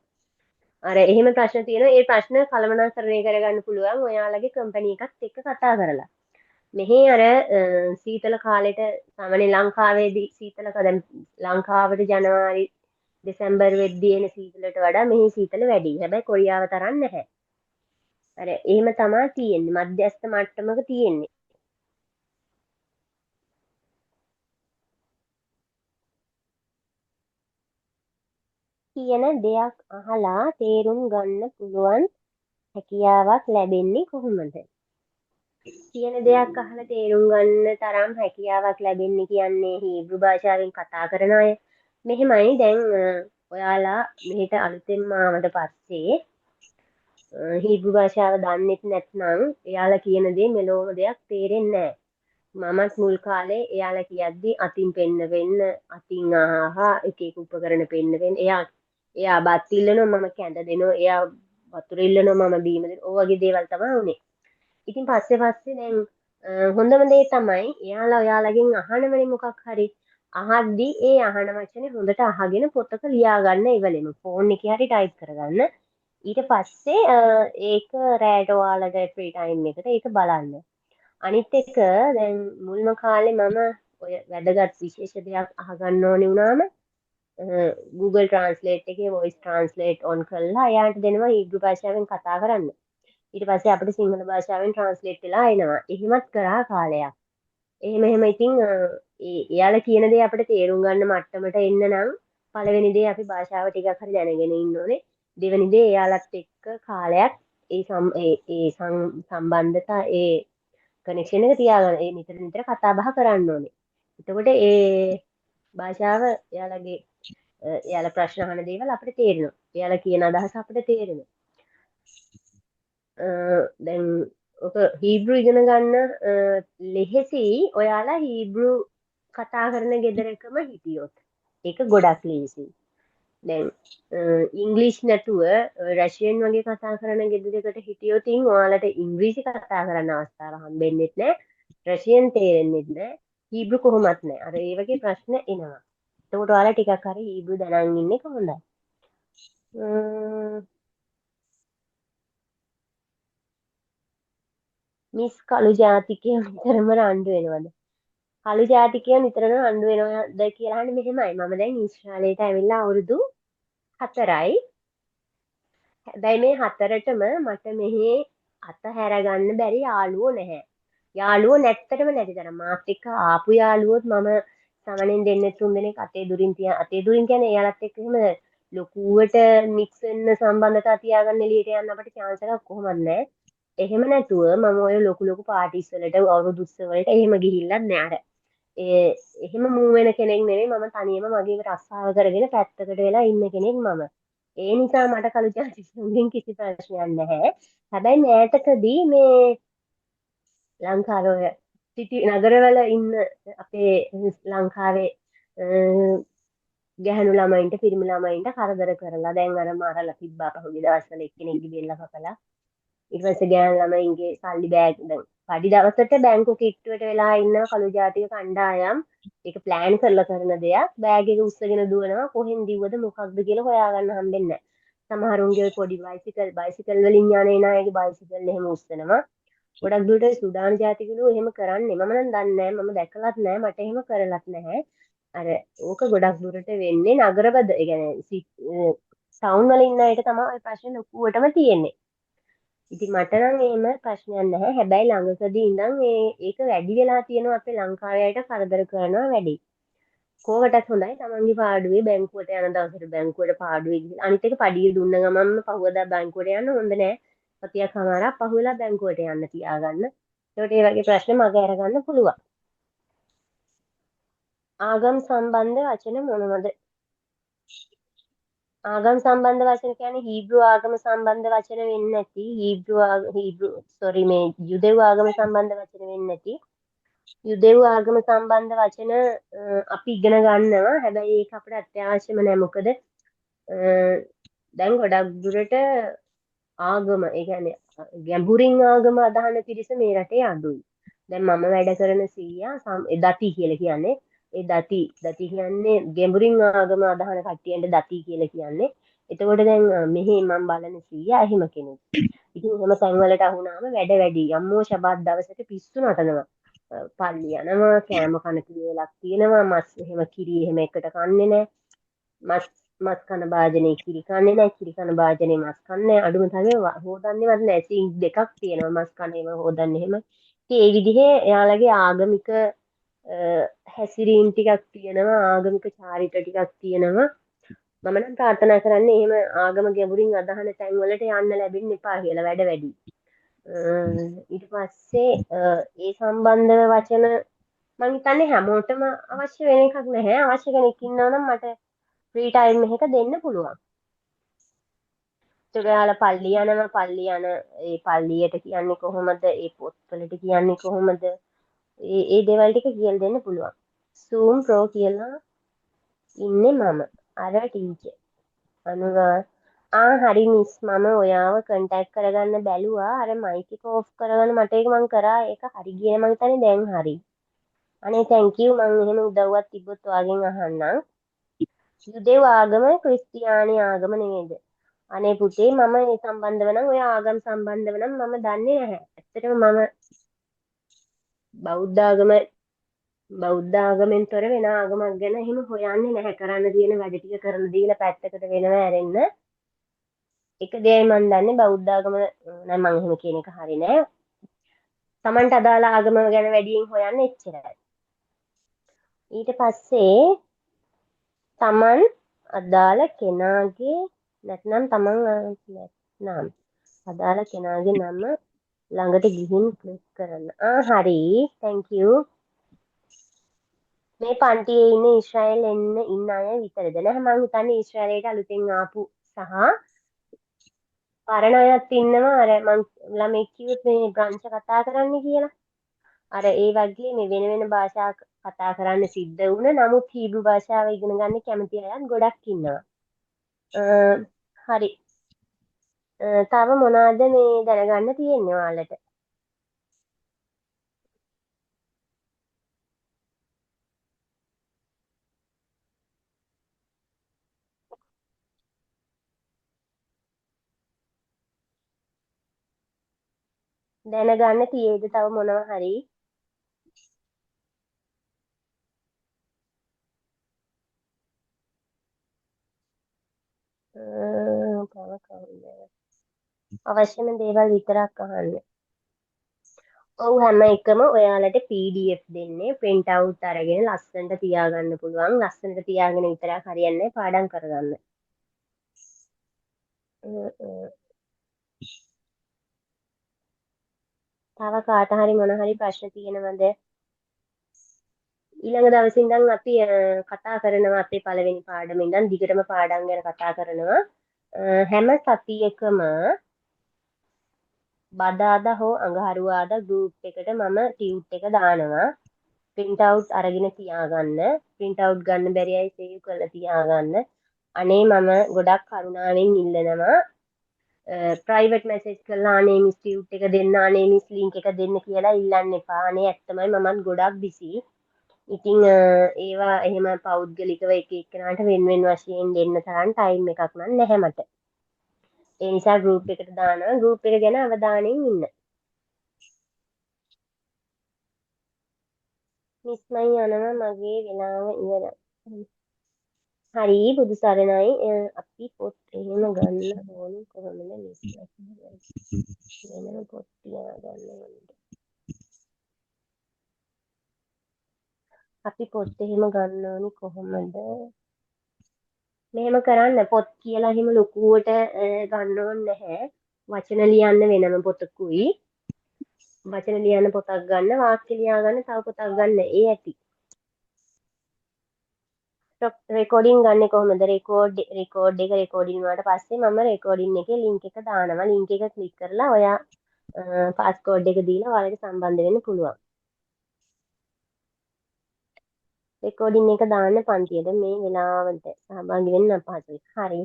අර එහෙම ප්‍රශ්න තියෙනවා. ඒ ප්‍රශ්න කළමනාකරණය කරගන්න පුළුවන් ඔයාලගේ කම්පැනි එකත් එක්ක කතා කරලා. මෙහි අර සීතල කාලෙට සාමාන්‍ය ලංකාවේදී සීතලක දැන් ලංකාවට ජනවාරි දෙසැම්බර් වෙද්දී එන සීතලට වඩා මෙහි සීතල වැඩි. හැබැයි කොරියාව තරම් නැහැ. අර එහෙම තමයි තියෙන්නේ. මධ්‍යස්ථ මට්ටමක තියෙන්නේ. කියන දෙයක් අහලා තේරුම් ගන්න පුළුවන් හැකියාවක් ලැබෙන්නේ කොහොමද? කියන දෙයක් අහලා තේරුම් ගන්න තරම් හැකියාවක් ලැබෙන්නේ කියන්නේ හීබ්‍රු භාෂාවෙන් කතා කරන අය. මෙහෙමයි දැන් ඔයාලා මෙහෙට අලුතෙන්ම ආවට පස්සේ හීබ්‍රු භාෂාව දන්නෙත් නැත්නම් එයාලා කියන දේ මෙලොවම දෙයක් තේරෙන්නේ නැහැ. මමත් මුල් කාලේ එයාලා කියද්දි අතින් පෙන්න අතින් ආහා එක එක උපකරණ පෙන්න එයා බත් ඉල්ලනවා මම කැඳ දෙනවා. එයා වතුර ඉල්ලනවා මම බීම දෙනවා. ඔය වගේ දේවල් තමයි උනේ. ඉතින් පස්සේ දැන් හොඳම දේ තමයි එයාලා ඔයාලගෙන් අහනවනේ මොකක් හරි අහද්දී ඒ අහන වචනේ හොඳට අහගෙන පොතක ලියා ගන්න ඉවලෙම ෆෝන් එකේ හරි ටයිප් කරගන්න. ඊට පස්සේ ඒක රෑට ඔයාලගේ ෆ්‍රී ටයිම් එකට ඒක බලන්න. අනිත් එක දැන් මුල්ම කාලේ මම ඔය වැදගත් විශේෂ දෙයක් අහගන්න ඕනේ වුණාම Google Translate එකේ voice translate on කරලා එයාට දෙනවා හීබ්‍රු භාෂාවෙන් කතා කරන්න. ඊට පස්සේ අපිට සිංහල භාෂාවෙන් ට්‍රාන්ස්ලේට් වෙලා එනවා. එහෙමත් කරා කාලයක්. එහෙම ඉතින් එයාලා කියන දේ අපිට තේරුම් ගන්න මට්ටමට එන්න නම් පළවෙනි දේ අපි භාෂාව ටිකක් හරි දැනගෙන ඉන්න ඕනේ. දෙවෙනි දේ එයාලත් එක්ක කාලයක් ඒ සම්බන්ධතා ඒ කනෙක්ෂන් එක තියාගන්න. ඒ නිතර කතා බහ කරන්න ඕනේ. එතකොට ඒ භාෂාව එයාලා ප්‍රශ්න අහන දේවල් අපිට තේරෙනවා. එයාලා කියන අදහස අපිට තේරෙනවා. දැන් ඔක හීබ්‍රු ඉගෙන ගන්න ලෙහෙසි ඔයාලා හීබ්‍රු කතා කරන ගෙදරකම හිටියොත් ඒක ගොඩක් ලේසියි. දැන් ඉංග්‍රීසි නැතුව රෂියන් වගේ කතා කරන ගෙදරකට හිටියොත් ඔයාලට ඉංග්‍රීසි කතා කරන්න අවස්ථාව හම්බෙන්නේ නැහැ. රෂියන් තේරෙන්නේ නැහැ. හීබ්‍රු කොහොමත් නැහැ. අර ඒ වගේ ප්‍රශ්න එනවා. එතකොට ඔයාලා ටිකක් හරි හීබ්‍රු දැනන් ඉන්නේ කොහොඳයි. මිස් කළු ජාතිකයෝ නිතරම රණ්ඩු වෙනවද? කළු ජාතිකයෝ නිතරම රණ්ඩු වෙනවද කියලා අහන්නේ මෙහෙමයි. මම දැන් ඊශ්‍රායලයට ඇවිල්ලා අවුරුදු 4යි. හැබැයි මේ 4ටම මට මෙහි අතහැර ගන්න බැරි යාළුවෝ නැහැ. යාළුවෝ නැත්තටම නැති තරම්. මාත් එක්ක ආපු යාළුවොත් මම සමනෙන් දෙන්නේ 3 දෙනෙක් අතේ දුරින් කියන්නේ එයාලත් එක්ක එහෙම ලොකුවට මික්ස් වෙන්න සම්බන්ධතා තියාගන්න එළියට යන්න අපිට chance එකක් කොහොමද නැහැ. එහෙම නැතුව මම ඔය ලොකු පාටිස් වලට අවුරුදු උත්සව වලට එහෙම ගිහිල්ලත් නෑ අර. එහෙම මූ වෙන කෙනෙක් නෙවෙයි මම තනියම මගේ රස්සාව කරගෙන පැත්තකට වෙලා ඉන්න කෙනෙක් මම. ඒ නිසා මට කළු ජාතිකයන්ගෙන් කිසි ප්‍රශ්නයක් නැහැ. හැබැයි මෑතකදී මේ ලංකාවේ ඔය සිටි නගරවල ඉන්න අපේ ලංකාවේ ගැහණු ළමයින්ට පිරිමි ළමයින්ට කරදර කරලා දැන් අර මරලා තිබ්බා පහුගිය දවස්වල එක්කෙනෙක්ගේ බෙල්ල කපලා ඊට පස්සේ ගැහණු ළමයින්ගේ සල්ලි බෑග් දැන් පඩි දවසට බැංකු කිට්ටුවට වෙලා ඉන්න කළු ජාතික කණ්ඩායම් ඒක ප්ලෑන් කරලා කරන දෙයක් බෑග් එක උස්සගෙන දුවනවා කොහෙන් දිව්වද මොකක්ද කියලා හොයාගන්න හම්බෙන්නේ නැහැ සමහරුන්ගේ ඔය පොඩි බයිසිකල් වලින් යන එන අයගේ බයිසිකල් එහෙම උස්සනවා ගොඩක් දුරට සුඩාන ජාතිකලු එහෙම කරන්නේ මම නම් දන්නේ නැහැ මම දැකලත් නැහැ මට එහෙම කරලත් නැහැ අර ඕක ගොඩක් දුරට වෙන්නේ නගරබද ඒ කියන්නේ ටවුන් වල ඉන්න අයට තමයි ඔය ප්‍රශ්නේ ලොකුවටම තියෙන්නේ ඉතින් මට නම් එහෙම ප්‍රශ්නයක් නැහැ. හැබැයි ළඟකදී ඉඳන් ඒක වැඩි වෙලා තියෙනවා අපේ ලංකාවේ අයට කරදර කරනවා වැඩි. කෝකටත් හොඳයි තමන්ගේ පාඩුවේ බැංකුවට යන දවසට බැංකුවට පාඩුවේ ගිහලා අනිත් එක පඩිය දුන්න ගමන්ම පහුවදා බැංකුවට යන්න හොඳ නෑ. සතියක් හමාරක් පහුවෙලා බැංකුවට යන්න තියාගන්න. ඒකට ඒ වගේ ප්‍රශ්න මග අරගන්න පුළුවන්. ආගම් සම්බන්ධ වචන මොනවද? ආගම් සම්බන්ධ වචන කියන්නේ හීබ්‍රු ආගම සම්බන්ධ වචන වෙන්නේ නැති මේ යුදෙව් ආගම සම්බන්ධ වචන වෙන්නේ නැති යුදෙව් ආගම සම්බන්ධ වචන අපි ඉගෙන ගන්නවා හැබැයි ඒක අපිට අත්‍යවශ්‍යම නෑ මොකද දැන් ගොඩක් දුරට ආගම ඒ කියන්නේ ගැඹුරින් ආගම අදහන පිරිස මේ රටේ අඩුයි දැන් මම වැඩ කරන සීයා දති කියලා කියන්නේ ඒ දති කියන්නේ ගැඹුරින් ආගම අදහන කට්ටියන්ට දති කියලා කියන්නේ. එතකොට දැන් මෙහි මම බලන සීයා එහෙම කෙනෙක්. ඉතින් එහෙම තැන්වලට අහුණාම වැඩ වැඩි. අම්මෝ ශබත් දවසට පිස්සු නටනවා. පල්ලි යනවා, කෑම කන පිළිවෙලක් තියෙනවා, මස් එහෙම කිරි එහෙම එකට කන්නේ නැහැ. මස් කන භාජනේ කිරි කන්නේ නැහැ, කිරි කන භාජනේ මස් කන්නේ අඩුම තරමේ හොදන්නේවත් නැහැ. සිංක් දෙකක් තියෙනවා මස් කන ඒවා හොදන්නේ එහෙම. ඉතින් ඒ විදිහේ එයාලගේ ආගමික හැසිරීම් ටිකක් තියෙනවා ආගමික චාරිත ටිකක් තියෙනවා මම නම් ප්‍රාර්ථනා කරන්නේ එහෙම ආගම ගැඹුරින් අදහන තැන් වලට යන්න ලැබෙන්න එපා කියලා වැඩ වැඩි ඊට පස්සේ ඒ සම්බන්ධව වචන මම හිතන්නේ හැමෝටම අවශ්‍ය වෙන එකක් නැහැ අවශ්‍ය කෙනෙක් ඉන්නවා නම් මට ෆ්‍රී ටයිම් එකක දෙන්න පුළුවන් ඒක ඔයාලා පල්ලි යනවා පල්ලි යන ඒ පල්ලියට කියන්නේ කොහොමද ඒ පොත්වලට කියන්නේ කොහොමද ඒ දේවල් ටික කියලා දෙන්න පුළුවන්. Zoom Pro කියලා ඉන්නේ මම. අර ටීචර්. හරි මිස් මම ඔයාව කන්ටැක්ට් කරගන්න බැලුවා. අර මයික් එක ඔෆ් කරගන්න මට ඒක මං කරා. ඒක හරි ගියේ මං හිතන්නේ දැන් හරි. අනේ thank you මං එහෙම උදව්වක් තිබ්බොත් ඔයාගෙන් අහන්නම්. යුදෙව් ආගම ක්‍රිස්තියානි ආගම නෙමෙයිද? අනේ පුතේ මම ඒ සම්බන්ධව නම් ඔය ආගම් සම්බන්ධව නම් මම දන්නේ නැහැ. ඇත්තටම මම බෞද්ධ ආගමෙන් තොර වෙන ආගමක් ගැන එහෙම හොයන්නේ නැහැ කරන්න තියෙන වැඩ ටික කරලා දීලා පැත්තකට වෙනවා ඇරෙන්න එක දෙයයි මම දන්නේ බෞද්ධ ආගම නම් මම එහෙම කියන එක හරි නෑ Tamanට අදාළ ආගම ගැන වැඩියෙන් හොයන්න එච්චරයි ඊට පස්සේ Taman අදාළ කෙනාගේ නැත්නම් Taman නැත්නම් අදාළ කෙනාගේ නම ළඟට ගිහින් ක්ලික් කරන්න හරි thank you මේ පන්තියේ ඉන්න ඊශ්‍රායල් ඉන්න අය විතරද නැහැ මම හිතන්නේ ඊශ්‍රායලයට අලුතෙන් ආපු සහ පරණ අයත් ඉන්නවා අර මම ළමයි කිව්වොත් මේ බ්‍රංච කතා කරන්න කියලා අර ඒ වගේ මේ වෙන වෙන භාෂා කතා කරන්න සිද්ධ වුණ නමුත් හීබ්‍රු භාෂාව ඉගෙන ගන්න කැමති අයත් ගොඩක් ඉන්නවා හරි. තව මොනවද මේ දැනගන්න තියෙන්නේ ඔයාලට? දැනගන්න තියෙයිද තව මොනවා හරි? තව කවුද? අවශ්‍යම දේවල් විතරක් අහන්න. ඔව් හැම එකම ඔයාලට PDF දෙන්නේ print out අරගෙන ලස්සනට තියාගන්න පුළුවන්. ලස්සනට තියාගෙන විතරක් හරියන්නේ නැහැ පාඩම් කරගන්න. තව කාට හරි මොන හරි ප්‍රශ්න තියෙනවද? ඊළඟ දවසේ ඉඳන් අපි කතා කරනවා අපේ පළවෙනි පාඩමේ ඉඳන් දිගටම පාඩම් ගැන කතා කරනවා. හැම සතියකම බදාදා හෝ අඟහරුවාදා ගෲප් එකට මම ටියුට් එක දානවා. print out අරගෙන තියාගන්න. print out ගන්න බැරි අය save කරලා තියාගන්න. අනේ මම ගොඩක් කරුණාවෙන් ඉල්ලනවා ප්‍රයිවට් මැසේජ් කරලා අනේ මිස් ටියුට් එක දෙන්න අනේ මිස් ලින්ක් එක දෙන්න කියලා ඉල්ලන්න එපා. අනේ ඇත්තමයි මමත් ගොඩක් බිසි. ඉතින් ඒවා එහෙම පෞද්ගලිකව එක එක්කෙනාට වෙන වෙන වශයෙන් දෙන්න තරම් ටයිම් එකක් නම් නැහැ මට. ඒ නිසා ගෲප් එකට දානවා. ගෲප් එක ගැන අවධානයෙන් ඉන්න. මිස් මයි යනවා මගේ වෙලාව ඉවරයි. හරි බුදු සරණයි. අපි පොත් එහෙම ගන්න ඕනේ කොහොමද මිස්? වෙනම පොත් තියාගන්න ඕනේ. අපි පොත් එහෙම ගන්න ඕනේ කොහොමද? මෙහෙම කරන්න පොත් කියලා එහෙම ලොකුවට ගන්න ඕනේ නැහැ. වචන ලියන්න වෙනම පොතකුයි. වචන ලියන්න පොතක් ගන්න, වාක්‍ය ලියා ගන්න තව පොතක් ගන්න. ඒ ඇති. රෙකෝඩින් ගන්න කොහොමද? රෙකෝඩ් එක රෙකෝඩින් වුණාට පස්සේ මම රෙකෝඩින් එකේ ලින්ක් එක දානවා. ලින්ක් එක ක්ලික් කරලා ඔයා පාස්කෝඩ් එක දීලා ඔයාලට සම්බන්ධ වෙන්න පුළුවන්. රෙකෝඩින් එක දාන්න පන්තියට මේ වෙලාවට සහභාගී වෙන්න අපහසුයි. හරි.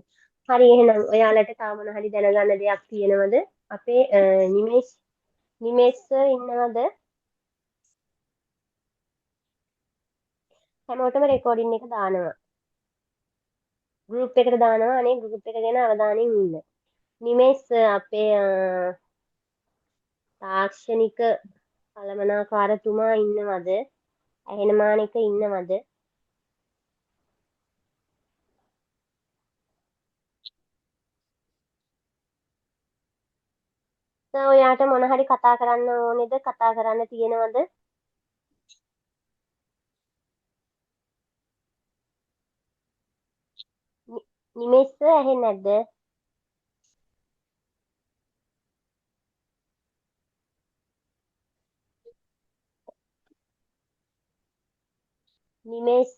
හරි එහෙනම් ඔයාලට තව මොන හරි දැනගන්න දෙයක් තියෙනවද? අපේ නිමේෂ් සර් ඉන්නවද? හැමෝටම රෙකෝඩින් එක දානවා. ගෲප් එකට දානවා. අනේ ගෲප් එක ගැන අවධානයෙන් ඉන්න. නිමේෂ් අපේ තාක්ෂණික කළමනාකාරතුමා ඉන්නවද? ඇහෙන මානික ඉන්නවද? ඔයාට මොන හරි කතා කරන්න ඕනේද? කතා කරන්න තියෙනවද? නිමේෂ් ඇහෙන්නේ නැද්ද? නිමේෂ්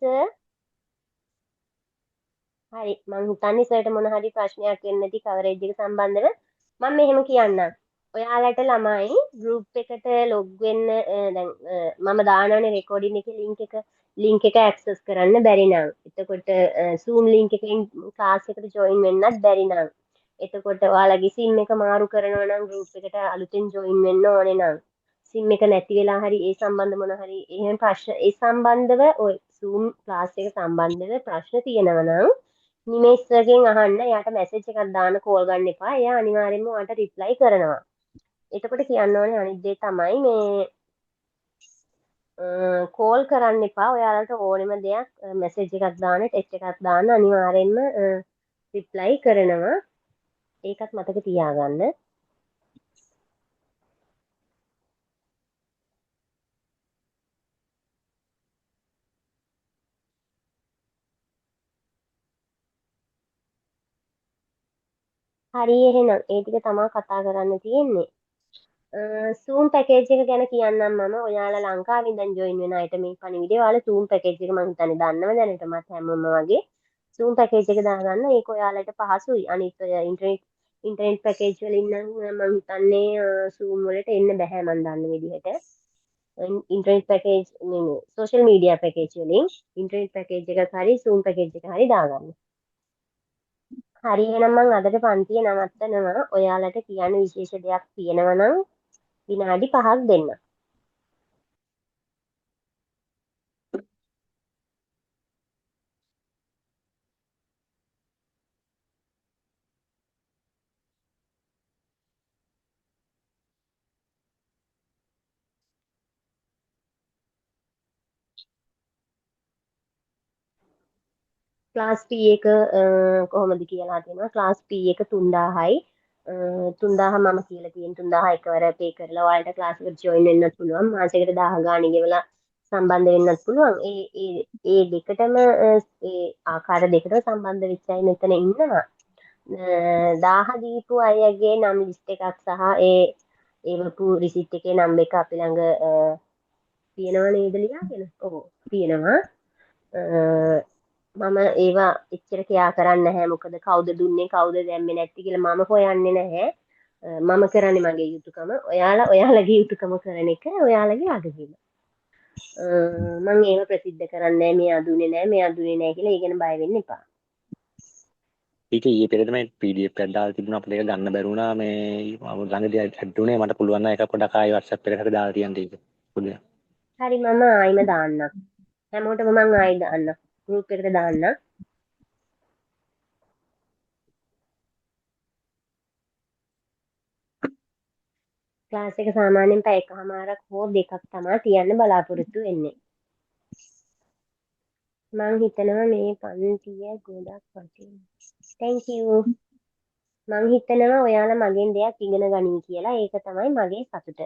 හරි මං හිතන්නේ සර්ට මොන හරි ප්‍රශ්නයක් වෙන්න ඇති කවරේජ් එක සම්බන්ධව. මම මෙහෙම කියන්නම්. ඔයාලට ළමයි ගෲප් එකට ලොග් වෙන්න දැන් මම දානවනේ රෙකෝඩින් එකේ ලින්ක් එක ඇක්සස් කරන්න බැරි නම්. එතකොට Zoom ලින්ක් එකෙන් ක්ලාස් එකට ජොයින් වෙන්නත් බැරි නම්. එතකොට ඔයාලගේ SIM එක මාරු කරනවා නම් ගෲප් එකට අලුතෙන් ජොයින් වෙන්න ඕනේ නම් SIM එක නැති වෙලා හරි ඒ සම්බන්ධ මොන හරි එහෙම ප්‍රශ්න ඒ සම්බන්ධව ඔය Zoom ක්ලාස් එක සම්බන්ධව ප්‍රශ්න තියෙනවා නම් නිමේෂ්ගෙන් අහන්න. එයාට මැසේජ් එකක් දාන්න කෝල් ගන්න එපා. එයා අනිවාර්යෙන්ම ඔයාලට රිප්ලයි කරනවා. එතකොට කියන්න ඕනේ අනිත් දේ තමයි මේ කෝල් කරන්න එපා. ඔයාලට ඕනෙම දෙයක් මැසේජ් එකක් දාන්න, ටෙක්ස්ට් එකක් දාන්න අනිවාර්යෙන්ම රිප්ලයි කරනවා. ඒකත් මතක තියාගන්න. හරි එහෙනම් ඒ ටික තමයි කතා කරන්න තියෙන්නේ. Zoom පැකේජ් එක ගැන කියන්නම් මම. ඔයාලා ලංකාවේ ඉඳන් ජොයින් වෙන අයට මේ පණිවිඩය ඔයාලා Zoom පැකේජ් එක මම හිතන්නේ දන්නව දැනටමත් හැමෝම වගේ. Zoom පැකේජ් එක දාගන්න. ඒක ඔයාලට පහසුයි. අනිත් ඔය ඉන්ටර්නෙට් පැකේජ් වලින් නම් මම හිතන්නේ Zoom වලට එන්න බෑ මම දන්න විදිහට. ඉන්ටර්නෙට් පැකේජ් නෙමෙයි සෝෂල් මීඩියා පැකේජ් වලින් ඉන්ටර්නෙට් පැකේජ් එකක් හරි Zoom පැකේජ් එක හරි දාගන්න. හරි එහෙනම් මම අදට පන්තිය නවත්තනවා. ඔයාලට කියන්න විශේෂ දෙයක් තියෙනවා නම් විනාඩි 5ක් දෙන්න. ක්ලාස් P එක කොහොමද කියලා තියෙනවා. ක්ලාස් P එක 3000යි. 3000 මම කියලා තියෙන 3000 එකවර පේ කරලා ඔයාලට ක්ලාස් එකට ජොයින් වෙන්නත් පුළුවන්. මාසෙකට 1000 ගාණක් ගෙවලා සම්බන්ධ වෙන්නත් පුළුවන්. ඒ දෙකටම ඒ ආකාර දෙකටම සම්බන්ධ වෙච්ච අය මෙතන ඉන්නවා. 1000 දීපු අයගේ නම් ලිස්ට් එකක් සහ ඒවපු රිසිට් එකේ නම් එක අපි ළඟ තියෙනව නේද ලියාගෙන? ඔව් තියෙනවා. මම ඒවා එච්චර කියා කරන්නේ නැහැ. මොකද කවුද දුන්නේ කවුද දැම්මේ නැති කියලා මම හොයන්නේ නැහැ. මම කරන්නේ මගේ යුතුයකම. ඔයාලා ඔයාලගේ යුතුයකම කරන එක ඔයාලගේ අගවීම. මම ඒව ප්‍රසිද්ධ කරන්නේ නැහැ. මෙයා දුන්නේ නැහැ මෙයා දුන්නේ නැහැ කියලා. ඒ ගැන බය වෙන්න එපා. ඊට ඊයේ පෙරේද මේ PDF එකක් දාලා තිබුණා අපිට ඒක ගන්න බැරි වුණා මේ මම ළඟදී ඇඩ් උනේ මට පුළුවන් නම් ඒක පොඩක් ආයෙ WhatsApp එකකට දාලා තියන්න ඒක පොඩ්ඩක් හරි මම ආයිම දාන්නම්. හැමෝටම මම ආයි දාන්නම්. ගෲප් එකට දාන්නම්. ක්ලාස් එක සාමාන්‍යයෙන් පැය එකමාරක් හෝ දෙකක් තමයි තියන්න බලාපොරොත්තු වෙන්නේ. මං හිතනවා මේ පන්තිය ගොඩක් වටිනවා. thank you. මං හිතනවා ඔයාලා මගෙන් දෙයක් ඉගෙන ගනී කියලා. ඒක තමයි මගේ සතුට.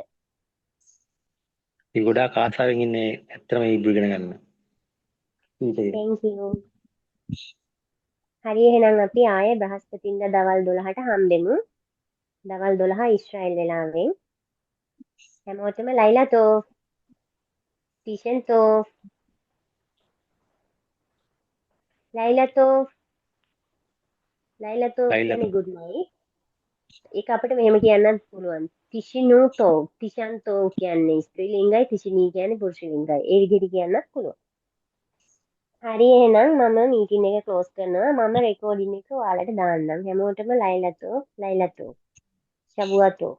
ඉතින් ගොඩාක් ආසාවෙන් ඉන්නේ ඇත්තටම මේ ඉගෙන ගන්න. thank you. හරි එහෙනම් අපි ආයේ බ්‍රහස්පතින්දා දවල් 12ට හම්බෙමු. දවල් 12 ඊශ්‍රායෙල් වෙලාවෙන්. හැමෝටම ලයිලාතෝ ටිෂන්තෝ ලයිලාතෝ කියන්නේ good night. ඒක අපිට මෙහෙම කියන්නත් පුළුවන්. ටිෂිනූතෝ ටිෂන්තෝ කියන්නේ ස්ත්‍රී ලිංගයි ටිෂිනී කියන්නේ පුරුෂ ලිංගයි. ඒ විදිහට කියන්නත් පුළුවන්. හරි එහෙනම් මම මීටින් එක ක්ලෝස් කරනවා. මම රෙකෝඩින් එක ඔයාලට දාන්නම්. හැමෝටම ලයිලාතෝ ශබුවතෝ